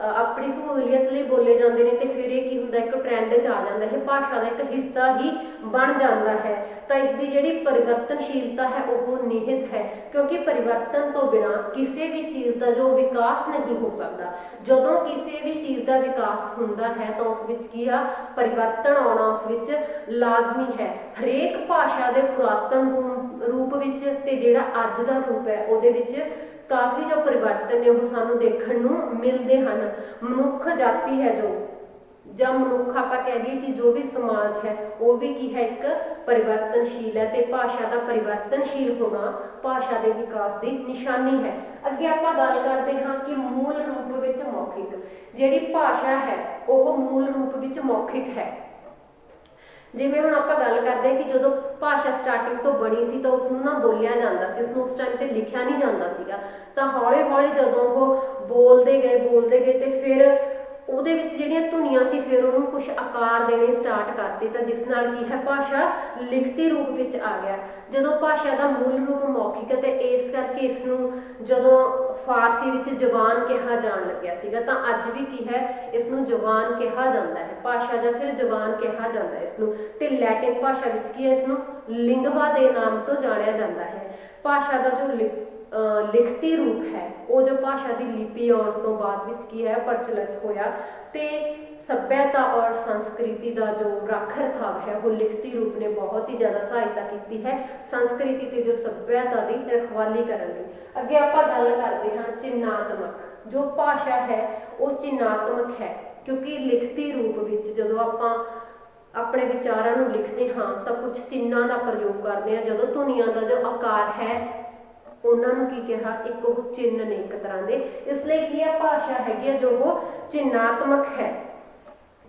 ਆਪਣੀ ਸਹੂਲੀਅਤ ਲਈ ਬੋਲੇ ਜਾਂਦੇ ਨੇ ਤੇ ਫਿਰ ਇਹ ਕੀ ਹੁੰਦਾ ਇੱਕ ਟ੍ਰੈਂਡ 'ਚ ਆ ਜਾਂਦਾ, ਇਹ ਭਾਸ਼ਾ ਦਾ ਇੱਕ ਹਿੱਸਾ ਹੀ ਬਣ ਜਾਂਦਾ ਹੈ। ਤਾਂ ਇਸ ਦੀ ਜਿਹੜੀ ਪਰਿਵਰਤਨਸ਼ੀਲਤਾ ਹੈ ਉਹ ਨਿਹਿਤ ਹੈ, ਕਿਉਂਕਿ ਪਰਿਵਰਤਨ ਤੋਂ ਬਿਨਾਂ ਕਿਸੇ ਵੀ ਚੀਜ਼ ਦਾ ਜੋ ਵਿਕਾਸ ਨਹੀਂ ਹੋ ਸਕਦਾ। ਜਦੋਂ ਕਿਸੇ ਵੀ ਚੀਜ਼ ਦਾ ਵਿਕਾਸ ਹੁੰਦਾ ਹੈ ਤਾਂ ਉਸ ਵਿੱਚ ਕੀ ਆ ਪਰਿਵਰਤਨ ਆਉਣਾ ਉਸ ਵਿੱਚ ਲਾਜ਼ਮੀ ਹੈ। ਹਰੇਕ ਭਾਸ਼ਾ ਦੇ ਪੁਰਾਤਨ ਰੂਪ ਵਿੱਚ ਤੇ ਜਿਹੜਾ ਅੱਜ ਦਾ ਰੂਪ ਹੈ ਉਹਦੇ ਵਿੱਚ ਕਾਫੀ ਜੋ ਪਰਿਵਰਤਨ ਨੇ ਉਹ ਸਾਨੂੰ ਦੇਖਣ ਨੂੰ ਮਿਲਦੇ ਹਨ। ਮਨੁੱਖ ਜਾਤੀ ਹੈ ਜੋ ਜਾਂ ਮਨੁੱਖ ਆਪਾਂ ਕਹਿ ਦਈਏ ਕਿ ਜੋ ਵੀ ਸਮਾਜ ਹੈ ਉਹ ਵੀ ਕੀ ਹੈ ਇੱਕ ਪਰਿਵਰਤਨਸ਼ੀਲ ਹੈ ਤੇ ਭਾਸ਼ਾ ਦਾ ਪਰਿਵਰਤਨਸ਼ੀਲ ਹੋਣਾ ਭਾਸ਼ਾ ਦੇ ਵਿਕਾਸ ਦੀ ਨਿਸ਼ਾਨੀ ਹੈ। ਅੱਗੇ ਆਪਾਂ ਗੱਲ ਕਰਦੇ ਹਾਂ ਕਿ ਮੂਲ ਰੂਪ ਵਿੱਚ ਮੌਖਿਕ। ਜਿਹੜੀ ਭਾਸ਼ਾ ਹੈ ਉਹ ਮੂਲ ਰੂਪ ਵਿੱਚ ਮੌਖਿਕ ਹੈ। ਜਿਵੇਂ ਹੁਣ ਆਪਾਂ ਗੱਲ ਕਰਦੇ ਹਾਂ ਕਿ ਜਦੋਂ ਭਾਸ਼ਾ ਸਟਾਰਟਿੰਗ ਤੋਂ ਬਣੀ ਸੀ ਤਾਂ ਉਸ ਨੂੰ ਨਾ ਬੋਲਿਆ ਜਾਂਦਾ ਸੀ, ਉਸਨੂੰ ਉਸ ਟਾਈਮ ਤੇ ਲਿਖਿਆ ਨਹੀਂ ਜਾਂਦਾ ਸੀਗਾ। ਤਾਂ ਹੌਲੀ ਹੌਲੀ ਜਦੋਂ ਉਹ ਬੋਲਦੇ ਗਏ ਤੇ ਫਿਰ ਉਹਦੇ ਵਿੱਚ ਜਿਹੜੀਆਂ ਧੁਨੀਆਂ ਸੀ ਫਿਰ ਉਹਨੂੰ ਕੁਝ ਆਕਾਰ ਦੇਣੇ ਸਟਾਰਟ ਕਰਤੇ ਤਾਂ ਜਿਸ ਨਾਲ ਕੀ ਹੈ ਭਾਸ਼ਾ ਲਿਖਤੀ ਰੂਪ ਵਿੱਚ ਆ ਗਿਆ। ਜਦੋਂ ਭਾਸ਼ਾ ਦਾ ਮੂਲ ਰੂਪ ਮੌਖਿਕ ਹੈ ਤੇ ਇਸ ਕਰਕੇ ਇਸ ਨੂੰ ਜਦੋਂ ਫਾਰਸੀ ਵਿੱਚ ਜ਼ਬਾਨ ਕਿਹਾ ਜਾਣ ਲੱਗਿਆ ਸੀਗਾ ਤਾਂ ਅੱਜ ਵੀ ਕੀ ਹੈ ਇਸ ਨੂੰ ਜ਼ਬਾਨ ਕਿਹਾ ਜਾਂਦਾ ਹੈ, ਭਾਸ਼ਾ ਜਾਂ ਫਿਰ ਜ਼ਬਾਨ ਕਿਹਾ ਜਾਂਦਾ ਹੈ ਇਸ ਨੂੰ। ਤੇ ਲੈਟਿਨ ਭਾਸ਼ਾ ਵਿੱਚ ਕੀ ਹੈ ਇਸ ਨੂੰ ਲਿੰਗਵਾ ਦੇ ਨਾਮ ਤੋਂ ਜਾਣਿਆ ਜਾਂਦਾ ਹੈ। ਭਾਸ਼ਾ ਦਾ ਜੋ ਲਿਖਤੀ ਰੂਪ ਹੈ ਉਹ ਜੋ ਭਾਸ਼ਾ ਦੀ ਲਿਪੀ ਆਉਣ ਤੋਂ ਬਾਅਦ ਵਿੱਚ ਕੀ ਹੈ ਪ੍ਰਚਲਿਤ ਹੋਇਆ ਤੇ ਸੱਭਿਅਤਾ ਔਰ ਸੰਸਕ੍ਰਿਤੀ ਦਾ ਜੋ ਰੱਖ ਰਖਾਵ ਹੈ ਉਹ ਲਿਖਤੀ ਰੂਪ ਨੇ ਬਹੁਤ ਹੀ ਜ਼ਿਆਦਾ ਸਹਾਇਤਾ ਕੀਤੀ ਹੈ ਸੰਸਕ੍ਰਿਤੀ ਤੇ ਜੋ ਸੱਭਿਅਤਾ ਦੀ ਰਖਵਾਲੀ ਕਰਨ ਲਈ। ਅੱਗੇ ਆਪਾਂ ਗੱਲ ਕਰਦੇ ਹਾਂ ਚਿੰਨ੍ਹਾਤਮਕ। ਜੋ ਭਾਸ਼ਾ ਹੈ ਉਹ ਚਿੰਨ੍ਹਾਤਮਕ ਹੈ ਕਿਉਂਕਿ ਲਿਖਤੀ ਰੂਪ ਵਿੱਚ ਜਦੋਂ ਆਪਾਂ ਆਪਣੇ ਵਿਚਾਰਾਂ ਨੂੰ ਲਿਖਦੇ ਹਾਂ ਤਾਂ ਕੁਝ ਚਿੰਨ੍ਹਾਂ ਦਾ ਪ੍ਰਯੋਗ ਕਰਦੇ ਹਾਂ। ਜਦੋਂ ਧੁਨੀਆਂ ਦਾ ਜੋ ਆਕਾਰ ਹੈ ਉਹਨਾਂ ਨੂੰ ਕੀ ਕਿਹਾ ਇੱਕ ਉਹ ਚਿੰਨ੍ਹ ਨੇ ਇੱਕ ਤਰ੍ਹਾਂ ਦੇ। ਇਸ ਲਈ ਕੀ ਹੈ ਭਾਸ਼ਾ ਹੈਗੀ ਆ ਜੋ ਉਹ ਚਿੰਨ੍ਹਾਤਮਕ ਹੈ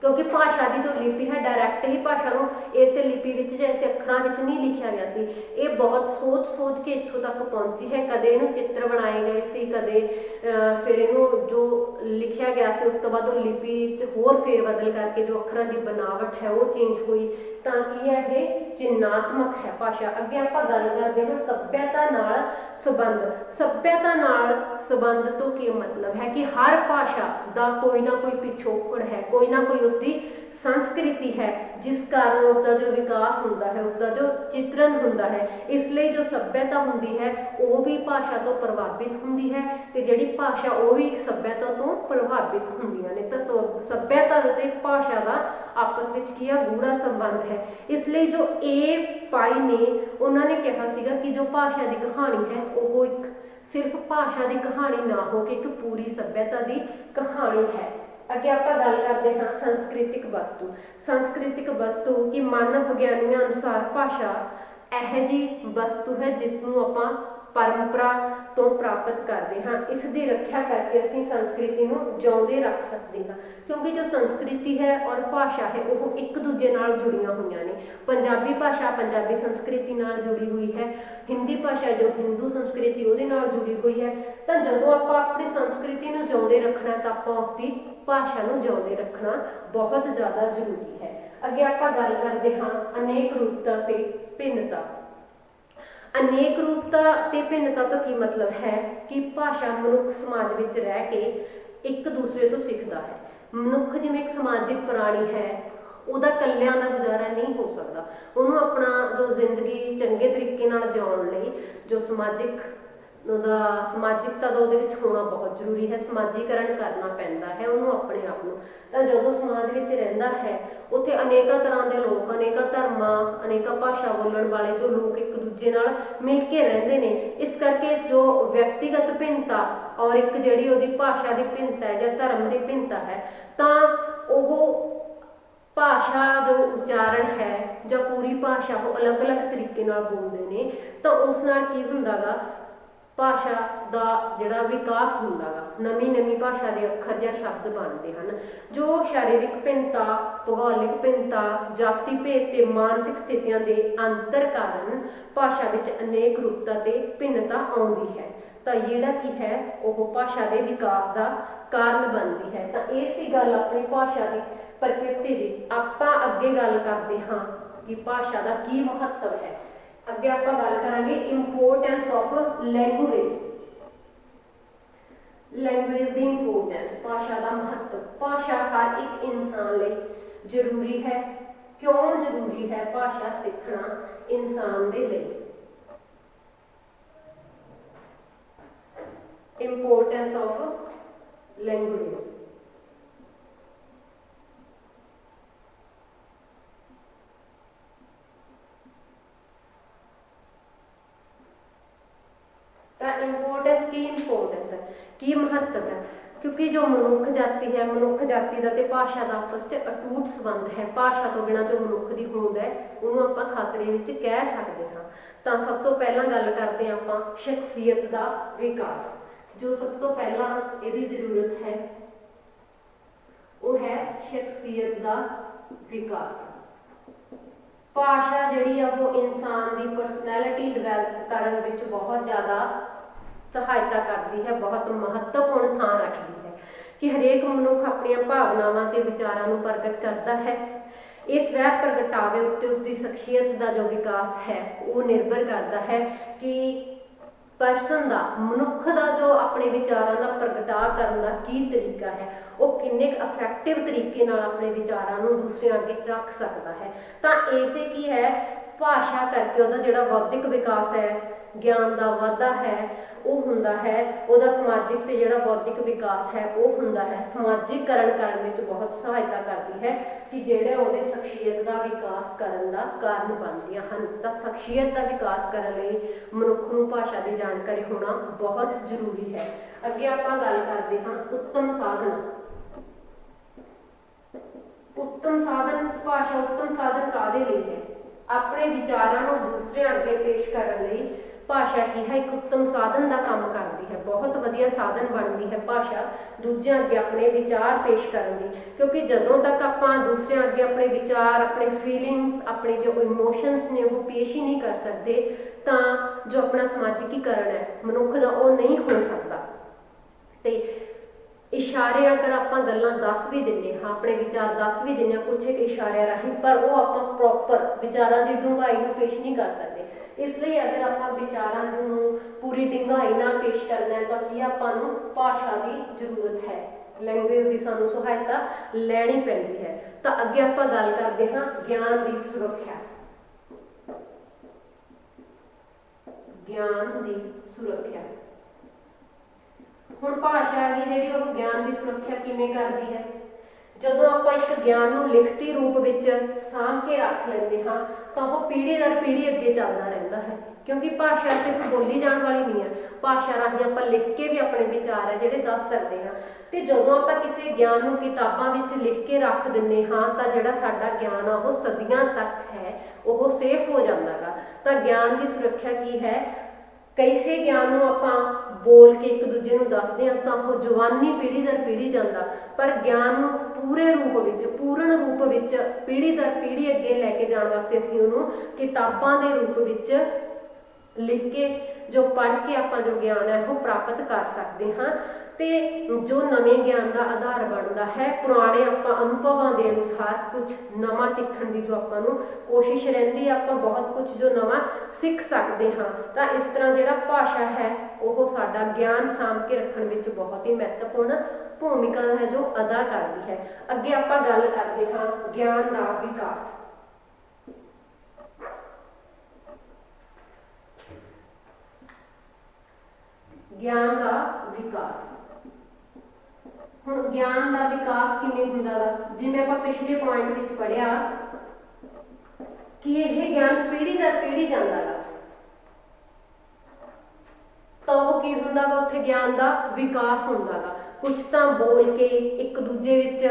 ਕਿਉਂਕਿ ਭਾਸ਼ਾ ਦੀ ਜੋ ਲਿਪੀ ਹੈ ਡਾਇਰੈਕਟ ਹੀ ਭਾਸ਼ਾ ਨੂੰ ਇਸੇ ਲਿਪੀ ਵਿੱਚ ਜਾਂ ਇਸੇ ਅੱਖਰਾਂ ਵਿੱਚ ਨਹੀਂ ਲਿਖਿਆ ਗਿਆ ਸੀ। ਇਹ ਬਹੁਤ ਸੋਚ ਕੇ ਇੱਥੋਂ ਤੱਕ ਪਹੁੰਚੀ ਹੈ। ਕਦੇ ਇਹਨੂੰ ਚਿੱਤਰ ਬਣਾਏ ਗਏ ਸੀ, ਕਦੇ ਫਿਰ ਇਹਨੂੰ ਜੋ ਲਿਖਿਆ ਗਿਆ ਸੀ ਉਸ ਤੋਂ ਬਾਅਦ ਉਹ ਲਿਪੀ 'ਚ ਹੋਰ ਫੇਰ ਬਦਲ ਕਰਕੇ ਜੋ ਅੱਖਰਾਂ ਦੀ ਬਣਾਵਟ ਹੈ ਉਹ ਚੇਂਜ ਹੋਈ ਤਾਂ ਕੀ ਹੈ ਇਹ ਚਿੰਨ੍ਹਾਤਮਕ ਹੈ ਭਾਸ਼ਾ। ਅੱਗੇ ਆਪਾਂ ਗੱਲ ਕਰਦੇ ਹਾਂ ਸੱਭਿਅਤਾ ਨਾਲ ਸੰਬੰਧ। ਸੱਭਿਅਤਾ ਨਾਲ ਸੰਬੰਧ ਤੋਂ ਕੀ ਮਤਲਬ ਹੈ ਕਿ ਹਰ ਭਾਸ਼ਾ ਦਾ ਕੋਈ ਨਾ ਕੋਈ ਪਿਛੋਕੜ ਹੈ, ਕੋਈ ਨਾ ਕੋਈ ਉਸਦੀ ਸੰਸਕ੍ਰਿਤੀ ਹੈ ਜਿਸ ਕਾਰਨ ਉਸਦਾ ਜੋ ਵਿਕਾਸ ਹੁੰਦਾ ਹੈ, ਉਸਦਾ ਜੋ ਚਿਤਰਨ ਹੁੰਦਾ ਹੈ। ਇਸ ਲਈ ਜੋ ਸੱਭਿਅਤਾ ਹੁੰਦੀ ਹੈ ਉਹ ਵੀ ਭਾਸ਼ਾ ਤੋਂ ਪ੍ਰਭਾਵਿਤ ਹੁੰਦੀ ਹੈ ਤੇ ਜਿਹੜੀ ਭਾਸ਼ਾ ਉਹ ਵੀ ਸੱਭਿਅਤਾ ਤੋਂ ਪ੍ਰਭਾਵਿਤ ਹੁੰਦੀਆਂ ਨੇ। ਤਾਂ ਸੱਭਿਅਤਾ ਅਤੇ ਭਾਸ਼ਾ ਦਾ ਆਪਸ ਵਿੱਚ ਕੀ ਆ ਗੂੜਾ ਸੰਬੰਧ ਹੈ। ਇਸ ਲਈ ਜੋ ਇਹ ਪਾਈ ਨੇ ਉਹਨਾਂ ਨੇ ਕਿਹਾ ਸੀਗਾ ਕਿ ਜੋ ਭਾਸ਼ਾ ਦੀ ਕਹਾਣੀ ਹੈ ਉਹ ਇੱਕ ਸਿਰਫ ਭਾਸ਼ਾ ਦੀ ਕਹਾਣੀ ਨਾ ਹੋ ਕੇ ਇੱਕ ਪੂਰੀ ਸੱਭਿਅਤਾ ਦੀ ਕਹਾਣੀ ਹੈ। ਅੱਗੇ ਆਪਾਂ ਗੱਲ ਕਰਦੇ ਹਾਂ ਸੰਸਕ੍ਰਿਤਿਕ ਵਸਤੂ। ਸੰਸਕ੍ਰਿਤਿਕ ਵਸਤੂ ਕਿ ਮਾਨਵ ਵਿਗਿਆਨੀਆਂ ਅਨੁਸਾਰ ਭਾਸ਼ਾ ਇਹੋ ਜਿਹੀ ਵਸਤੂ ਹੈ ਜਿਸ ਨੂੰ ਆਪਾਂ ਪਰੰਪਰਾ ਤੋਂ ਪ੍ਰਾਪਤ ਕਰਦੇ ਹਾਂ। ਇਸ ਦੀ ਰੱਖਿਆ ਕਰਕੇ ਅਸੀਂ ਸੰਸਕ੍ਰਿਤੀ ਨੂੰ ਜਿਉਂਦੇ ਰੱਖ ਸਕਦੇ ਹਾਂ ਕਿਉਂਕਿ ਜੋ ਸੰਸਕ੍ਰਿਤੀ ਹੈ ਔਰ ਭਾਸ਼ਾ ਹੈ ਉਹ ਇੱਕ ਦੂਜੇ ਨਾਲ ਜੁੜੀਆਂ ਹੋਈਆਂ ਨੇ। ਪੰਜਾਬੀ ਭਾਸ਼ਾ ਪੰਜਾਬੀ ਸੰਸਕ੍ਰਿਤੀ ਨਾਲ ਜੁੜੀ ਹੋਈ ਹੈ, ਹਿੰਦੀ ਭਾਸ਼ਾ ਜੋ ਹਿੰਦੂ ਸੰਸਕ੍ਰਿਤੀ ਉਹਦੇ ਨਾਲ ਜੁੜੀ ਹੋਈ ਹੈ। ਤਾਂ ਜਦੋਂ ਆਪਾਂ ਆਪਣੀ ਸੰਸਕ੍ਰਿਤੀ ਨੂੰ ਜਿਉਂਦੇ ਰੱਖਣਾ ਤਾਂ ਆਪਾਂ ਉਸਦੀ ਭਾਸ਼ਾ ਨੂੰ ਜਿਉਂਦੇ ਰੱਖਣਾ ਬਹੁਤ ਜ਼ਿਆਦਾ ਜ਼ਰੂਰੀ ਹੈ। ਅੱਗੇ ਆਪਾਂ ਗੱਲ ਕਰਦੇ ਹਾਂ ਅਨੇਕ ਰੂਪਤਾ ਤੇ ਭਿੰਨਤਾ। ਅਨੇਕ ਰੂਪਤਾ ਤੇ ਭਿੰਨਤਾ ਤੋਂ ਕੀ ਮਤਲਬ ਹੈ ਕਿ ਭਾਸ਼ਾ ਮਨੁੱਖ ਸਮਾਜ ਵਿੱਚ ਰਹਿ ਕੇ ਇੱਕ ਦੂਸਰੇ ਤੋਂ ਸਿੱਖਦਾ ਹੈ। ਮਨੁੱਖ ਜਿਵੇਂ ਇੱਕ ਸਮਾਜਿਕ ਪ੍ਰਾਣੀ ਹੈ, ਉਹਦਾ ਇਕੱਲਿਆਂ ਦਾ ਗੁਜ਼ਾਰਾ ਨਹੀਂ ਹੋ ਸਕਦਾ। ਉਹਨੂੰ ਆਪਣਾ ਜੋ ਜ਼ਿੰਦਗੀ ਚੰਗੇ ਤਰੀਕੇ ਨਾਲ ਜਿਉਣ ਲਈ ਜੋ ਸਮਾਜਿਕਤਾ ਦਾ ਉਹਦੇ ਵਿੱਚ ਹੋਣਾ ਬਹੁਤ ਜ਼ਰੂਰੀ ਹੈ। ਸਮਾਜੀਕਰਨ ਕਰਨਾ ਪੈਂਦਾ ਹੈ ਉਹਨੂੰ ਆਪਣੇ ਆਪ ਨੂੰ। ਤਾਂ ਜਦੋਂ ਸਮਾਜ ਵਿੱਚ ਰਹਿੰਦਾ ਹੈ ਉੱਥੇ ਅਨੇਕਾਂ ਤਰ੍ਹਾਂ ਦੇ ਲੋਕ, ਅਨੇਕਾਂ ਧਰਮਾਂ, ਅਨੇਕਾਂ ਭਾਸ਼ਾ ਬੋਲਣ ਵਾਲੇ ਜੋ ਲੋਕ ਇੱਕ ਦੂਜੇ ਨਾਲ ਮਿਲ ਕੇ ਰਹਿੰਦੇ ਨੇ। ਇਸ ਕਰਕੇ ਜੋ ਵਿਅਕਤੀਗਤ ਭਿੰਨਤਾ ਔਰ ਇੱਕ ਜਿਹੜੀ ਉਹਦੀ ਭਾਸ਼ਾ ਦੀ ਭਿੰਨਤਾ ਹੈ ਜਾਂ ਧਰਮ ਦੀ ਭਿੰਨਤਾ ਹੈ, ਤਾਂ ਉਹ ਭਾਸ਼ਾ ਜੋ ਉਚਾਰਨ ਹੈ ਜਾਂ ਪੂਰੀ ਭਾਸ਼ਾ ਉਹ ਅਲੱਗ-ਅਲੱਗ ਤਰੀਕੇ ਨਾਲ ਬੋਲਦੇ ਨੇ, ਤਾਂ ਉਸ ਨਾਲ ਕੀ ਹੁੰਦਾ ਗਾ, ਭਾਸ਼ਾ ਦਾ ਜਿਹੜਾ ਵਿਕਾਸ ਹੁੰਦਾ ਗਾ, ਨਵੀਂ ਭਾਸ਼ਾ ਦੇ ਅੱਖਰ ਜਾਂ ਸ਼ਬਦ ਬਣਦੇ ਹਨ। ਜੋ ਸਰੀਰਕ ਭਿੰਨਤਾ, ਭੂਗੋਲਿਕ ਭਿੰਨਤਾ, ਜਾਤੀ ਭੇਦ ਤੇ ਮਾਨਸਿਕ ਸਥਿਤੀਆਂ ਦੇ ਅੰਤਰ ਕਾਰਨ ਭਾਸ਼ਾ ਵਿੱਚ ਅਨੇਕ ਰੂਪਤਾ ਤੇ ਭਿੰਨਤਾ ਆਉਂਦੀ ਹੈ, ਤਾਂ ਜਿਹੜਾ ਕੀ ਹੈ ਉਹ ਭਾਸ਼ਾ ਦੇ ਵਿਕਾਸ ਦਾ ਕਾਰਨ ਬਣਦੀ ਹੈ। ਤਾਂ ਇਹ ਸੀ ਗੱਲ ਆਪਣੀ ਭਾਸ਼ਾ ਦੀ ਪ੍ਰਕਿਰਤੀ ਦੀ। ਆਪਾਂ ਅੱਗੇ ਗੱਲ ਕਰਦੇ ਹਾਂ ਕਿ ਭਾਸ਼ਾ ਦਾ ਕੀ ਮਹੱਤਵ ਹੈ। ਅੱਗੇ ਆਪਾਂ ਗੱਲ ਕਰਾਂਗੇ importance of language. Language the importance, ਭਾਸ਼ਾ ਦਾ ਮਹੱਤਵ। ਭਾਸ਼ਾ ਹਰ ਇੱਕ ਇਨਸਾਨ ਲਈ ਜ਼ਰੂਰੀ ਹੈ। ਕਿਉਂ ਜ਼ਰੂਰੀ ਹੈ ਭਾਸ਼ਾ ਸਿੱਖਣਾ ਇਨਸਾਨ ਦੇ ਲਈ? Importance of language. ਤਾਂ ਇੰਪੋਰਟੈਂਸ ਕੀ ਮਹੱਤਵ ਹੈ? ਕਿਉਂਕਿ ਜੋ ਮਨੁੱਖ ਜਾਤੀ ਹੈ, ਮਨੁੱਖ ਜਾਤੀ ਦਾ ਤੇ ਭਾਸ਼ਾ ਦਾ ਆਪਸ 'ਚ ਅਟੂਟ ਸੰਬੰਧ ਹੈ। ਭਾਸ਼ਾ ਤੋਂ ਬਿਨਾਂ ਜੋ ਮਨੁੱਖ ਦੀ ਹੋਂਦ ਹੈ ਉਹਨੂੰ ਆਪਾਂ ਖਤਰੇ ਵਿੱਚ ਕਹਿ ਸਕਦੇ ਹਾਂ। ਤਾਂ ਸਭ ਤੋਂ ਪਹਿਲਾਂ ਗੱਲ ਕਰਦੇ ਹਾਂ ਆਪਾਂ ਸ਼ਖਸੀਅਤ ਦਾ ਵਿਕਾਸ। ਜੋ ਸਭ ਤੋਂ ਪਹਿਲਾਂ ਇਹਦੀ ਜ਼ਰੂਰਤ ਹੈ ਉਹ ਹੈ ਸ਼ਖਸੀਅਤ ਦਾ ਵਿਕਾਸ। ਭਾਸ਼ਾ ਜਿਹੜੀ ਆ ਉਹ ਇਨਸਾਨ ਦੀ ਪਰਸਨੈਲਿਟੀ ਡਿਵੈਲਪ ਕਰਨ ਵਿੱਚ ਬਹੁਤ ਜ਼ਿਆਦਾ ਸਹਾਇਤਾ ਕਰਦੀ ਹੈ, ਬਹੁਤ ਮਹੱਤਵਪੂਰਨ ਥਾਂ ਰੱਖਦੀ ਹੈ ਕਿ ਹਰੇਕ ਮਨੁੱਖ ਆਪਣੀਆਂ ਭਾਵਨਾਵਾਂ ਤੇ ਵਿਚਾਰਾਂ ਨੂੰ ਪ੍ਰਗਟ ਕਰਦਾ ਹੈ। ਇਸ ਸਵੈ ਪ੍ਰਗਟਾਵੇ ਉੱਤੇ ਉਸਦੀ ਸ਼ਖਸੀਅਤ ਦਾ ਜੋ ਵਿਕਾਸ ਹੈ ਉਹ ਨਿਰਭਰ ਕਰਦਾ ਹੈ ਕਿ ਪਰਸਨ ਦਾ, ਮਨੁੱਖ ਦਾ ਜੋ ਆਪਣੇ ਵਿਚਾਰਾਂ ਦਾ ਪ੍ਰਗਟਾ ਕਰਨ ਦਾ ਕੀ ਤਰੀਕਾ ਹੈ, ਉਹ ਕਿੰਨੇ ਇਫੈਕਟਿਵ ਤਰੀਕੇ ਨਾਲ ਆਪਣੇ ਵਿਚਾਰਾਂ ਨੂੰ ਦੂਸਰਿਆਂ ਅੱਗੇ ਰੱਖ ਸਕਦਾ ਹੈ। ਤਾਂ ਇਸੇ ਕੀ ਹੈ, ਭਾਸ਼ਾ ਕਰਕੇ ਉਹਦਾ ਜਿਹੜਾ ਬੌਧਿਕ ਵਿਕਾਸ ਹੈ, ਗਿਆਨ ਦਾ ਵਾਧਾ ਹੈ ਉਹ ਹੁੰਦਾ ਹੈ। ਉਹਦਾ ਸਮਾਜਿਕ ਤੇ ਜਿਹੜਾ ਬੌਧਿਕ ਵਿਕਾਸ ਹੈ ਉਹ ਹੁੰਦਾ ਹੈ। ਸਮਾਜੀਕਰਨ ਕਰਨ ਵਿੱਚ ਬਹੁਤ ਸਹਾਇਤਾ ਕਰਦੀ ਹੈ ਕਿ ਜਿਹੜੇ ਉਹਦੇ ਸ਼ਖਸੀਅਤ ਦਾ ਵਿਕਾਸ ਕਰਨ ਦਾ ਕਾਰਨ ਬਣਦੀਆਂ ਹਨ। ਤਾਂ ਸ਼ਖਸੀਅਤ ਦਾ ਵਿਕਾਸ ਕਰਨ ਲਈ ਮਨੁੱਖ ਨੂੰ ਭਾਸ਼ਾ ਦੀ ਜਾਣਕਾਰੀ ਹੋਣਾ ਬਹੁਤ ਜ਼ਰੂਰੀ ਹੈ। ਅੱਗੇ ਆਪਾਂ ਗੱਲ ਕਰਦੇ ਹਾਂ ਉੱਤਮ ਸਾਧਨ। ਉੱਤਮ ਸਾਧਨ, ਭਾਸ਼ਾ ਉੱਤਮ ਸਾਧਨ ਕਾਹਦੇ ਲਈ ਹੈ? ਆਪਣੇ ਵਿਚਾਰਾਂ ਨੂੰ ਦੂਸਰਿਆਂ ਅੱਗੇ ਪੇਸ਼ ਕਰਨ ਲਈ ਭਾਸ਼ਾ ਕੀ ਹੈ, ਇੱਕ ਉੱਤਮ ਸਾਧਨ ਦਾ ਕੰਮ ਕਰਦੀ ਹੈ। ਬਹੁਤ ਵਧੀਆ ਸਾਧਨ ਬਣਦੀ ਹੈ ਭਾਸ਼ਾ ਦੂਜਿਆਂ ਅੱਗੇ ਆਪਣੇ ਵਿਚਾਰ ਪੇਸ਼ ਕਰਨ ਦੀ। ਕਿਉਂਕਿ ਜਦੋਂ ਤੱਕ ਆਪਾਂ ਦੂਸਰਿਆਂ ਅੱਗੇ ਆਪਣੇ ਵਿਚਾਰ, ਆਪਣੇ ਫੀਲਿੰਗਸ, ਆਪਣੇ ਜੋ ਇਮੋਸ਼ਨਸ ਨੇ ਉਹ ਪੇਸ਼ ਹੀ ਨਹੀਂ ਕਰ ਸਕਦੇ, ਤਾਂ ਜੋ ਆਪਣਾ ਸਮਾਜਿਕੀਕਰਨ ਹੈ ਮਨੁੱਖ ਦਾ ਉਹ ਨਹੀਂ ਹੋ ਸਕਦਾ। ਤੇ ਇਸ਼ਾਰੇ ਅਗਰ ਆਪਾਂ ਗੱਲਾਂ ਦੱਸ ਵੀ ਦਿੰਦੇ ਹਾਂ, ਆਪਣੇ ਵਿਚਾਰ ਦੱਸ ਵੀ ਦਿੰਦੇ ਹਾਂ ਕੁਛ ਇੱਕ ਇਸ਼ਾਰਿਆਂ ਰਾਹੀਂ, ਪਰ ਉਹ ਆਪਾਂ ਪ੍ਰੋਪਰ ਵਿਚਾਰਾਂ ਦੀ ਡੂੰਘਾਈ ਨੂੰ ਪੇਸ਼ ਨਹੀਂ ਕਰ ਸਕਦੇ। ਇਸ ਲਈ ਅਗਰ ਆਪਾਂ ਵਿਚਾਰਾਂ ਨੂੰ ਪੂਰੀ ਡੂੰਘਾਈ ਨਾਲ ਪੇਸ਼ ਕਰਨਾ ਹੈ ਤਾਂ ਕੀ ਆਪਾਂ ਨੂੰ ਭਾਸ਼ਾ ਦੀ ਜ਼ਰੂਰਤ ਹੈ, ਲੈਂਗੁਏਜ ਦੀ ਸਾਨੂੰ ਸਹਾਇਤਾ ਲੈਣੀ ਪੈਂਦੀ ਹੈ। ਤਾਂ ਅੱਗੇ ਆਪਾਂ ਗੱਲ ਕਰਦੇ ਹਾਂ ਗਿਆਨ ਦੀ ਸੁਰੱਖਿਆ। ਗਿਆਨ ਦੀ ਸੁਰੱਖਿਆ। ਹੁਣ ਭਾਸ਼ਾ ਹੈਗੀ ਜਿਹੜੀ ਉਹ ਗਿਆਨ ਦੀ ਸੁਰੱਖਿਆ ਕਿਵੇਂ ਕਰਦੀ ਹੈ? ਜਦੋਂ ਆਪਾਂ ਇੱਕ ਗਿਆਨ ਨੂੰ ਲਿਖਤੀ ਰੂਪ ਵਿੱਚ ਸਾਂਭ ਕੇ ਰੱਖ ਲੈਂਦੇ ਹਾਂ ਤਾਂ ਉਹ ਪੀੜ੍ਹੀ ਦਰ ਪੀੜ੍ਹੀ ਅੱਗੇ ਚੱਲਦਾ ਰਹਿੰਦਾ ਹੈ। ਕਿਉਂਕਿ ਭਾਸ਼ਾ ਸਿਰਫ ਬੋਲੀ ਜਾਣ ਵਾਲੀ ਨਹੀਂ ਹੈ, ਭਾਸ਼ਾ ਰਾਹੀਂ ਆਪਾਂ ਲਿਖ ਕੇ ਵੀ ਆਪਣੇ ਵਿਚਾਰ ਹੈ ਜਿਹੜੇ ਦੱਸ ਸਕਦੇ ਹਾਂ। ਤੇ ਜਦੋਂ ਆਪਾਂ ਕਿਸੇ ਗਿਆਨ ਨੂੰ ਕਿਤਾਬਾਂ ਵਿੱਚ ਲਿਖ ਕੇ ਰੱਖ ਦਿੰਦੇ ਹਾਂ ਤਾਂ ਜਿਹੜਾ ਸਾਡਾ ਗਿਆਨ ਆ ਉਹ ਸਦੀਆਂ ਤੱਕ ਹੈ, ਉਹ ਸੇਫ ਹੋ ਜਾਂਦਾ ਗਾ। ਤਾਂ ਗਿਆਨ ਦੀ ਸੁਰੱਖਿਆ ਕੀ ਹੈ? ਕਿਸੇ ਗਿਆਨ ਨੂੰ ਆਪਾਂ ਬੋਲ ਕੇ ਇੱਕ ਦੂਜੇ ਨੂੰ ਦੱਸਦੇ ਹਾਂ ਤਾਂ ਉਹ ਜਵਾਨੀ ਪੀੜ੍ਹੀ ਦਰ ਪੀੜ੍ਹੀ ਜਾਂਦਾ, ਪਰ ਗਿਆਨ ਨੂੰ ਪੂਰੇ ਰੂਪ ਵਿੱਚ, ਪੂਰਨ ਰੂਪ ਵਿੱਚ ਪੀੜ੍ਹੀ ਦਰ ਪੀੜ੍ਹੀ ਅੱਗੇ ਲੈ ਕੇ ਜਾਣ ਵਾਸਤੇ ਅਸੀਂ ਉਹਨੂੰ ਕਿਤਾਬਾਂ ਦੇ ਰੂਪ ਵਿੱਚ ਲਿਖ ਕੇ, ਜੋ ਪੜ੍ਹ ਕੇ ਆਪਾਂ ਜੋ ਗਿਆਨ ਹੈ ਉਹ ਪ੍ਰਾਪਤ ਕਰ ਸਕਦੇ ਹਾਂ। ਤੇ ਜੋ ਨਵੇਂ ਗਿਆਨ ਦਾ ਆਧਾਰ ਬਣਦਾ ਹੈ ਪੁਰਾਣੇ ਆਪਾਂ ਅਨੁਭਵਾਂ ਦੇ ਅਨੁਸਾਰ ਕੁਝ ਨਵਾਂ ਸਿੱਖਣ ਦੀ ਜੋ ਆਪਾਂ ਨੂੰ ਕੋਸ਼ਿਸ਼ ਰਹਿੰਦੀ ਹੈ, ਆਪਾਂ ਬਹੁਤ ਕੁਝ ਜੋ ਨਵਾਂ ਸਿੱਖ ਸਕਦੇ ਹਾਂ। ਤਾਂ ਇਸ ਤਰ੍ਹਾਂ ਜਿਹੜਾ ਭਾਸ਼ਾ ਹੈ ਉਹ ਸਾਡਾ ਗਿਆਨ ਸਾਂਭ ਕੇ ਰੱਖਣ ਵਿੱਚ ਬਹੁਤ ਹੀ ਮਹੱਤਵਪੂਰਨ ਭੂਮਿਕਾ ਹੈ ਜੋ ਅਦਾ ਕਰਦੀ ਹੈ। ਅੱਗੇ ਆਪਾਂ ਗੱਲ ਕਰਦੇ ਹਾਂ ਗਿਆਨ ਦਾ ਵਿਕਾਸ। ਗਿਆਨ ਦਾ ਵਿਕਾਸ। ਹੁਣ ਗਿਆਨ ਦਾ ਵਿਕਾਸ ਕਿਵੇਂ ਹੁੰਦਾ ਗਾ? ਜਿਵੇਂ ਆਪਾਂ ਪਿਛਲੇ ਪੁਆਇੰਟ ਵਿੱਚ ਪੜ੍ਹਿਆ ਕਿ ਇਹ ਗਿਆਨ ਪੀੜ੍ਹੀ ਦਰ ਪੀੜ੍ਹੀ ਜਾਂਦਾ ਗਾ, ਤਾਂ ਉਹ ਕੀ ਹੁੰਦਾ ਗਾ? ਉੱਥੇ ਗਿਆਨ ਦਾ ਵਿਕਾਸ ਹੁੰਦਾ ਗਾ। ਕੁਝ ਤਾਂ ਬੋਲ ਕੇ ਇੱਕ ਦੂਜੇ ਵਿੱਚ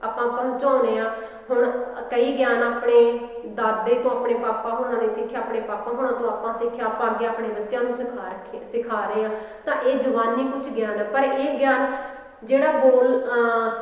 ਆਪਾਂ ਪਹੁੰਚਾਉਂਦੇ ਆ। ਹੁਣ ਕਈ ਗਿਆਨ ਆਪਣੇ ਦਾਦੇ ਤੋਂ ਆਪਣੇ ਪਾਪਾ ਹੋਣਾ ਨੇ ਸਿੱਖਿਆ, ਆਪਣੇ ਪਾਪਾ ਹੋਣਾ ਤੋਂ ਆਪਾਂ ਸਿੱਖਿਆ, ਆਪਾਂ ਅੱਗੇ ਆਪਣੇ ਬੱਚਿਆਂ ਨੂੰ ਸਿਖਾ ਰਹੇ ਆ। ਤਾਂ ਇਹ ਜ਼ੁਬਾਨੀ ਕੁਝ ਗਿਆਨ ਹੈ, ਪਰ ਇਹ ਗਿਆਨ ਜਿਹੜਾ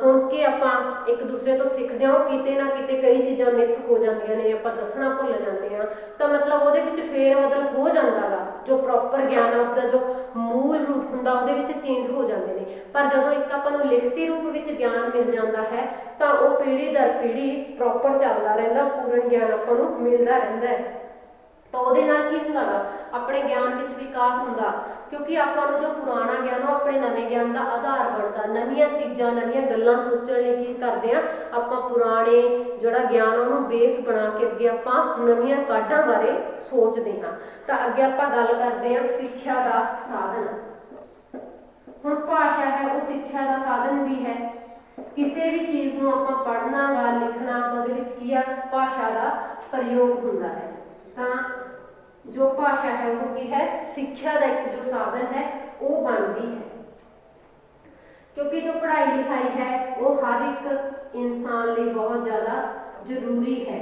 ਸੁਣ ਕੇ ਆਪਾਂ ਇੱਕ ਦੂਸਰੇ ਤੋਂ ਸਿੱਖਦੇ ਹਾਂ, ਉਹ ਕਿਤੇ ਨਾ ਕਿਤੇ ਕਈ ਚੀਜ਼ਾਂ ਮਿਸ ਹੋ ਜਾਂਦੀਆਂ ਨੇ, ਆਪਾਂ ਦੱਸਣਾ ਭੁੱਲ ਜਾਂਦੇ ਹਾਂ। ਤਾਂ ਮਤਲਬ ਉਹਦੇ ਵਿੱਚ ਫੇਰ ਬਦਲ ਹੋ ਜਾਂਦਾ ਗਾ। ਜੋ ਪ੍ਰੋਪਰ ਗਿਆਨ ਹੈ ਉਸਦਾ ਜੋ ਮੂਲ ਰੂਪ ਹੁੰਦਾ ਉਹਦੇ ਵਿੱਚ ਚੇਂਜ ਹੋ ਜਾਂਦੇ ਨੇ। ਪਰ ਜਦੋਂ ਇੱਕ ਆਪਾਂ ਨੂੰ ਲਿਖਤੀ ਰੂਪ ਵਿੱਚ ਗਿਆਨ ਮਿਲ ਜਾਂਦਾ ਹੈ ਤਾਂ ਉਹ ਪੀੜ੍ਹੀ ਦਰ ਪੀੜ੍ਹੀ ਪ੍ਰੋਪਰ ਚੱਲਦਾ ਰਹਿੰਦਾ, ਪੂਰਨ ਗਿਆਨ ਆਪਾਂ ਨੂੰ ਮਿਲਦਾ ਰਹਿੰਦਾ ਹੈ। ਤਾਂ ਉਹਦੇ ਨਾਲ ਕੀ ਹੁੰਦਾ ਗਾ? ਆਪਣੇ ਗਿਆਨ ਵਿੱਚ ਵਿਕਾਸ ਹੁੰਦਾ, ਕਿਉਂਕਿ ਆਪਾਂ ਨੂੰ ਜੋ ਪੁਰਾਣਾ ਗਿਆਨ ਉਹ ਆਪਣੇ ਨਵੇਂ ਗਿਆਨ ਦਾ ਆਧਾਰ ਬਣਦਾ। ਨਵੀਆਂ ਚੀਜ਼ਾਂ ਨਵੀਆਂ ਗੱਲਾਂ ਸੋਚਣ ਲਈ ਕੀ ਕਰਦੇ ਆ, ਆਪਾਂ ਪੁਰਾਣੇ ਜਿਹੜਾ ਗਿਆਨ ਉਹਨੂੰ ਬੇਸ ਬਣਾ ਕੇ ਅੱਗੇ ਆਪਾਂ ਨਵੀਆਂ ਕਾਢਾਂ ਬਾਰੇ ਸੋਚਦੇ ਹਾਂ। ਤਾਂ ਅੱਗੇ ਆਪਾਂ ਗੱਲ ਕਰਦੇ ਹਾਂ ਸਿੱਖਿਆ ਦਾ ਸਾਧਨ। ਹੁਣ ਭਾਸ਼ਾ ਹੈ ਉਹ ਸਿੱਖਿਆ ਦਾ ਸਾਧਨ ਵੀ ਹੈ। ਕਿਸੇ ਵੀ ਚੀਜ਼ ਨੂੰ ਆਪਾਂ ਪੜ੍ਹਨਾ ਗਾ ਲਿਖਣਾ ਤਾਂ ਉਹਦੇ ਵਿੱਚ ਕੀ ਆ? ਭਾਸ਼ਾ ਦਾ ਪ੍ਰਯੋਗ ਹੁੰਦਾ ਹੈ। ਤਾਂ ਜੋ ਭਾਸ਼ਾ ਹੈ ਉਹ ਕੀ ਹੈ? ਸਿੱਖਿਆ ਦਾ ਇੱਕ ਜੋ ਸਾਧਨ ਹੈ ਉਹ ਬਣਦੀ ਹੈ, ਕਿਉਂਕਿ ਜੋ ਪੜ੍ਹਾਈ ਲਿਖਾਈ ਹੈ ਉਹ ਹਰ ਇੱਕ ਇਨਸਾਨ ਲਈ ਬਹੁਤ ਜ਼ਿਆਦਾ ਜ਼ਰੂਰੀ ਹੈ।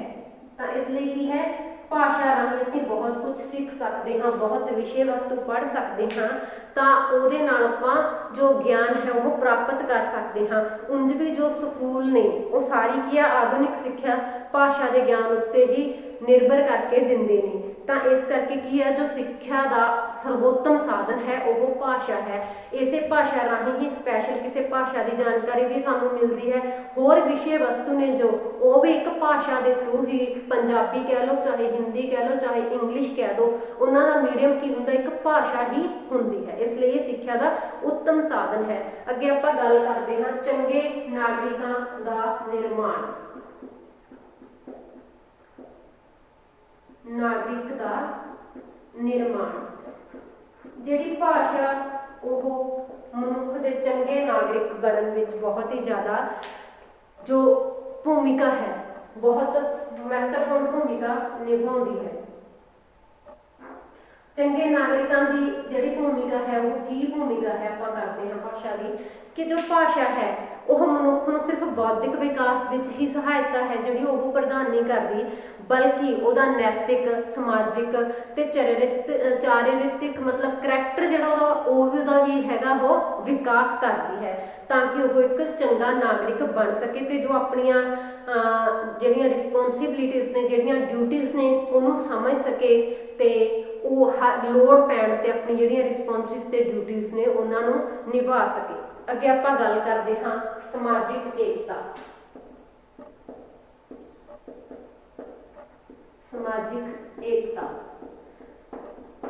ਤਾਂ ਇਸ ਲਈ ਕੀ ਹੈ? ਭਾਸ਼ਾ ਰਾਹੀਂ ਅਸੀਂ ਬਹੁਤ ਕੁਝ ਸਿੱਖ ਸਕਦੇ ਹਾਂ, ਬਹੁਤ ਵਿਸ਼ੇ ਵਸਤੂ ਪੜ੍ਹ ਸਕਦੇ ਹਾਂ। ਤਾਂ ਉਹਦੇ ਨਾਲ ਆਪਾਂ ਜੋ ਗਿਆਨ ਹੈ ਉਹ ਪ੍ਰਾਪਤ ਕਰ ਸਕਦੇ ਹਾਂ। ਉਂਝ ਵੀ ਜੋ ਸਕੂਲ ਨੇ ਉਹ ਸਾਰੀ ਕੀ ਆ? ਆਧੁਨਿਕ ਸਿੱਖਿਆ ਭਾਸ਼ਾ ਦੇ ਗਿਆਨ ਉੱਤੇ ਹੀ ਨਿਰਭਰ ਕਰਕੇ ਦਿੰਦੇ ਨੇ। ਤਾਂ ਇਸ ਕਰਕੇ ਕੀ ਹੈ? ਜੋ ਸਿੱਖਿਆ ਦਾ ਸਰਵੋਤਮ ਸਾਧਨ ਹੈ ਉਹ ਭਾਸ਼ਾ ਹੈ। ਇਸੇ ਭਾਸ਼ਾ ਰਾਹੀਂ ਹੀ ਸਪੈਸ਼ਲ ਕਿਸੇ ਭਾਸ਼ਾ ਦੀ ਜਾਣਕਾਰੀ ਵੀ ਸਾਨੂੰ ਮਿਲਦੀ ਹੈ। ਹੋਰ ਵਿਸ਼ੇ ਵਸਤੂ ਨੇ ਜੋ ਉਹ ਵੀ ਇੱਕ ਭਾਸ਼ਾ ਦੇ ਥਰੂ ਹੀ, ਪੰਜਾਬੀ ਕਹਿ ਲਓ ਚਾਹੇ ਹਿੰਦੀ ਕਹਿ ਲਓ ਚਾਹੇ ਇੰਗਲਿਸ਼ ਕਹਿ ਦਿਓ, ਉਹਨਾਂ ਦਾ ਮੀਡੀਅਮ ਕੀ ਹੁੰਦਾ? ਇੱਕ ਭਾਸ਼ਾ ਹੀ ਹੁੰਦੀ ਹੈ। ਇਸ ਲਈ ਇਹ ਸਿੱਖਿਆ ਦਾ ਉੱਤਮ ਸਾਧਨ ਹੈ। ਅੱਗੇ ਆਪਾਂ ਗੱਲ ਕਰਦੇ ਹਾਂ ਚੰਗੇ ਨਾਗਰਿਕਾਂ ਦਾ ਨਿਰਮਾਣ। ਨਾਗਰਿਕ ਦਾ ਨਿਰਮਾਣ। ਜਿਹੜੀ ਭਾਸ਼ਾ ਉਹ ਮਨੁੱਖ ਦੇ ਚੰਗੇ ਨਾਗਰਿਕ ਬਣਨ ਵਿੱਚ ਬਹੁਤ ਹੀ ਜ਼ਿਆਦਾ ਜੋ ਭੂਮਿਕਾ ਹੈ, ਬਹੁਤ ਮਹੱਤਵਪੂਰਨ ਭੂਮਿਕਾ ਨਿਭਾਉਂਦੀ ਹੈ। ਚੰਗੇ ਨਾਗਰਿਕਾਂ ਦੀ ਜਿਹੜੀ ਭੂਮਿਕਾ ਹੈ ਉਹ ਕੀ ਭੂਮਿਕਾ ਹੈ ਆਪਾਂ ਕਰਦੇ ਹਾਂ ਭਾਸ਼ਾ ਦੀ, ਕਿ ਜੋ ਭਾਸ਼ਾ ਹੈ ਉਹ ਮਨੁੱਖ ਨੂੰ ਸਿਰਫ ਬੌਧਿਕ ਵਿਕਾਸ ਵਿੱਚ ਹੀ ਸਹਾਇਤਾ ਹੈ ਜਿਹੜੀ ਉਹ ਪ੍ਰਦਾਨ ਨਹੀਂ ਕਰਦੀ, ਬਲਕਿ ਉਹਦਾ ਨੈਤਿਕ, ਸਮਾਜਿਕ ਤੇ ਚਾਰਿਤ੍ਰਿਕ ਮਤਲਬ ਕਰੈਕਟਰ ਜਿਹੜਾ ਉਹਦਾ ਵੀ ਹੈਗਾ ਉਹ ਵਿਕਾਸ ਕਰਦੀ ਹੈ, ਤਾਂ ਕਿ ਉਹ ਇੱਕ ਚੰਗਾ ਨਾਗਰਿਕ ਬਣ ਸਕੇ ਤੇ ਜੋ ਆਪਣੀਆਂ ਜਿਹੜੀਆਂ ਰਿਸਪੌਂਸਿਬਿਲਿਟੀਜ਼ ਨੇ, ਜਿਹੜੀਆਂ ਡਿਊਟੀਜ਼ ਨੇ ਉਹਨੂੰ ਸਮਝ ਸਕੇ ਤੇ ਉਹ ਲੋੜ ਪੈਣ ਤੇ ਆਪਣੀ ਜਿਹੜੀਆਂ ਰਿਸਪੌਂਸਿਸ ਤੇ ਡਿਊਟੀਜ਼ ਨੇ ਉਹਨਾਂ ਨੂੰ ਨਿਭਾ ਸਕੇ। ਅੱਗੇ ਆਪਾਂ ਗੱਲ ਕਰਦੇ ਹਾਂ ਸਮਾਜਿਕ ਏਕਤਾ। ਸਮਾਜਿਕ ਏਕਤਾ।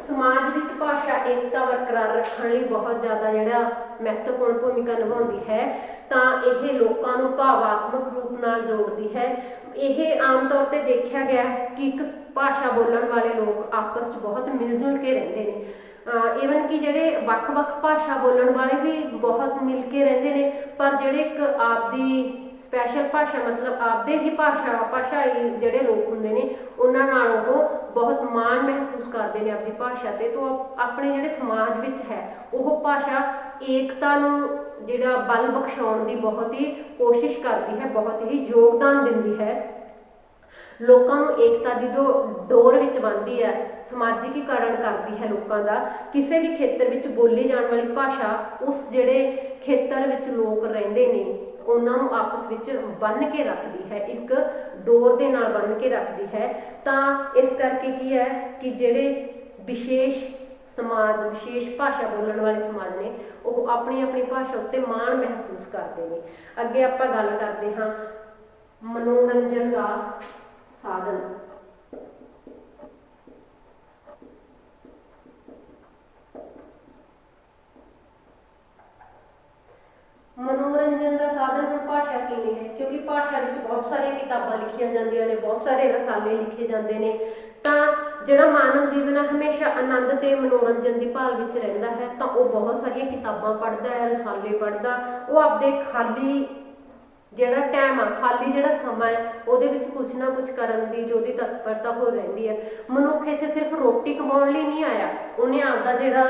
ਸਮਾਜ ਵਿੱਚ ਭਾਸ਼ਾ ਏਕਤਾ ਬਰਕਰਾਰ ਰੱਖਣ ਲਈ ਬਹੁਤ ਜ਼ਿਆਦਾ ਜਿਹੜਾ ਮਹੱਤਵਪੂਰਨ ਭੂਮਿਕਾ ਨਿਭਾਉਂਦੀ ਹੈ। ਤਾਂ ਇਹ ਲੋਕਾਂ ਨੂੰ ਭਾਵਾਤਮਕ ਰੂਪ ਨਾਲ ਜੋੜਦੀ ਹੈ। ਇਹ ਆਮ ਤੌਰ ਤੇ ਦੇਖਿਆ ਗਿਆ ਕਿ ਇੱਕ ਭਾਸ਼ਾ ਬੋਲਣ ਵਾਲੇ ਲੋਕ ਆਪਸ 'ਚ ਬਹੁਤ ਮਿਲ ਜੁਲ ਕੇ ਰਹਿੰਦੇ ਨੇ। ਈਵਨ ਕਿ ਜਿਹੜੇ ਵੱਖ-ਵੱਖ ਭਾਸ਼ਾ ਬੋਲਣ ਵਾਲੇ ਵੀ ਬਹੁਤ ਮਿਲ ਕੇ ਰਹਿੰਦੇ ਨੇ, ਪਰ ਜਿਹੜੇ ਇੱਕ ਆਪਦੀ ਸਪੈਸ਼ਲ ਭਾਸ਼ਾ ਮਤਲਬ ਆਪਦੇ ਹੀ ਭਾਸ਼ਾਈ ਜਿਹੜੇ ਲੋਕ ਹੁੰਦੇ ਨੇ ਉਹਨਾਂ ਨਾਲ ਉਹ ਬਹੁਤ ਮਾਣ ਮਹਿਸੂਸ ਕਰਦੇ ਨੇ ਆਪਦੀ ਭਾਸ਼ਾ ਤੇ। ਤੋਂ ਆਪਣੇ ਜਿਹੜੇ ਸਮਾਜ ਵਿੱਚ ਹੈ ਉਹ ਭਾਸ਼ਾ ਏਕਤਾ ਨੂੰ ਜਿਹੜਾ ਬਲ ਬਖਸ਼ਾਉਣ ਦੀ ਬਹੁਤ ਹੀ ਕੋਸ਼ਿਸ਼ ਕਰਦੀ ਹੈ, ਬਹੁਤ ਹੀ ਯੋਗਦਾਨ ਦਿੰਦੀ ਹੈ। ਲੋਕਾਂ ਨੂੰ ਏਕਤਾ ਦੀ ਜੋ ਡੋਰ ਵਿੱਚ ਬੰਨ੍ਹਦੀ ਹੈ, ਸਮਾਜਿਕੀਕਰਨ ਕਰਦੀ ਹੈ ਲੋਕਾਂ ਦਾ। ਕਿਸੇ ਵੀ ਖੇਤਰ ਵਿੱਚ ਬੋਲੀ ਜਾਣ ਵਾਲੀ ਭਾਸ਼ਾ ਉਸ ਜਿਹੜੇ ਖੇਤਰ ਵਿੱਚ ਲੋਕ ਰਹਿੰਦੇ ਨੇ ਉਹਨਾਂ ਨੂੰ ਆਪਸ ਵਿੱਚ ਬੰਨ੍ਹ ਕੇ ਰੱਖਦੀ ਹੈ, ਇੱਕ ਡੋਰ ਦੇ ਨਾਲ ਬੰਨ੍ਹ ਕੇ ਰੱਖਦੀ ਹੈ। ਤਾਂ ਇਸ ਕਰਕੇ ਕੀ ਹੈ ਕਿ ਜਿਹੜੇ ਵਿਸ਼ੇਸ਼ समाज विशेष भाषा बोलने वाले समाज ने वो अपनी अपनी भाषा उत्ते माण महसूस करते हैं। अगे आपां गल करते हाँ मनोरंजन का साधन। मनोरंजन का साधन हम भाषा किवें है, क्योंकि भाषा में बहुत सारिया किताबां लिखिया जांदियां ने, बहुत सारे रसाले लिखे जाते हैं, तो जिहड़ा मानव जीवन है हमेशा आनंद ते मनोरंजन की भाल विच रहिंदा है, तो वह बहुत सारिया किताबां पढ़दा है, रसाले पढ़दा, वो आपदे खाली जिहड़ा टाइम आ खाली जिहड़ा समा है ਉਹਦੇ ਵਿੱਚ कुछ ना कुछ करन दी जो दी तत्परता हो रहिंदी है। मनुख इत्थे सिर्फ रोटी कमाउण लई नहीं आया, उन्हें आपदा जिहड़ा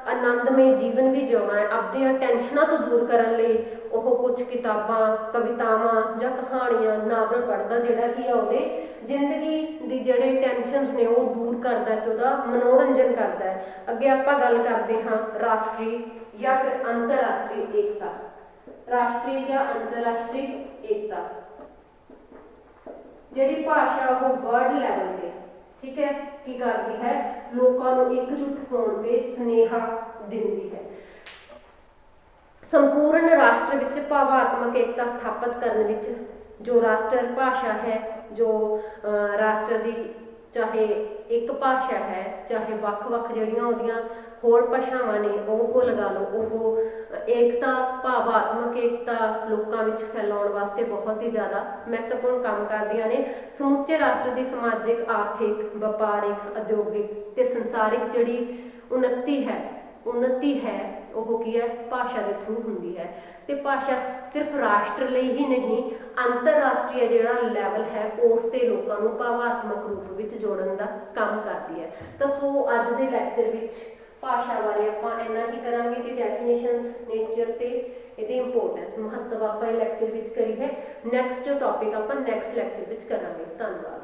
आनंदमय जीवन भी जिउणा है, आपदियां टेंशनां तो दूर करन लई ਉਹ कुछ किताबां कवितावां जां कहानियां नावल पढ़दा जिहड़ा कि ਉਹਦੇ जिंदगी दी जिहड़े टेंशनस ने वो दूर करदा ते ਉਹਦਾ मनोरंजन करदा है। अगे आपां गल करदे हां राष्ट्रीय या फिर अंतरराष्ट्रीय एकता। राष्ट्रीय या अंतरराष्ट्रीय एकता जिहड़ी भाषा वो वर्ल्ड लैवल ते ठीक है की करती है, लोगों को एकजुट होने ते स्नेहा दिंदी है। संपूर्ण राष्ट्र विच भावात्मक एकता स्थापित करने विच जो राष्ट्र भाषा है, जो राष्ट्र दी चाहे एक भाषा है चाहे ਵੱਖ-ਵੱਖ ਜਿਹੜੀਆਂ ਉਹਦੀਆਂ होर भाषावां ने वो लगा लो, वो एकता भावात्मक एकता लोगों में फैलाने वास्ते बहुत ही ज़्यादा महत्वपूर्ण काम करदियां ने। समूचे राष्ट्र की समाजिक आर्थिक व्यापारिक उद्योगिक ते संसारिक जिहड़ी उन्नति है वो की है भाषा के थ्रू हुंदी है। तो भाषा सिर्फ राष्ट्र लिए ही नहीं अंतरराष्ट्रीय जिहड़ा लैवल है उस ते लोगों को भावात्मक रूप में जोड़न का काम करती है। तो सो अज के लैक्चर विच भाषा बारे आपां इन्ना ही करांगे कि डेफिनेशन नेचर ते इहदी इंपोर्टेंस महत्व आपां लैक्चर विच करी है। नैक्सट टॉपिक आपां नैक्सट लैक्चर विच करांगे। धन्यवाद।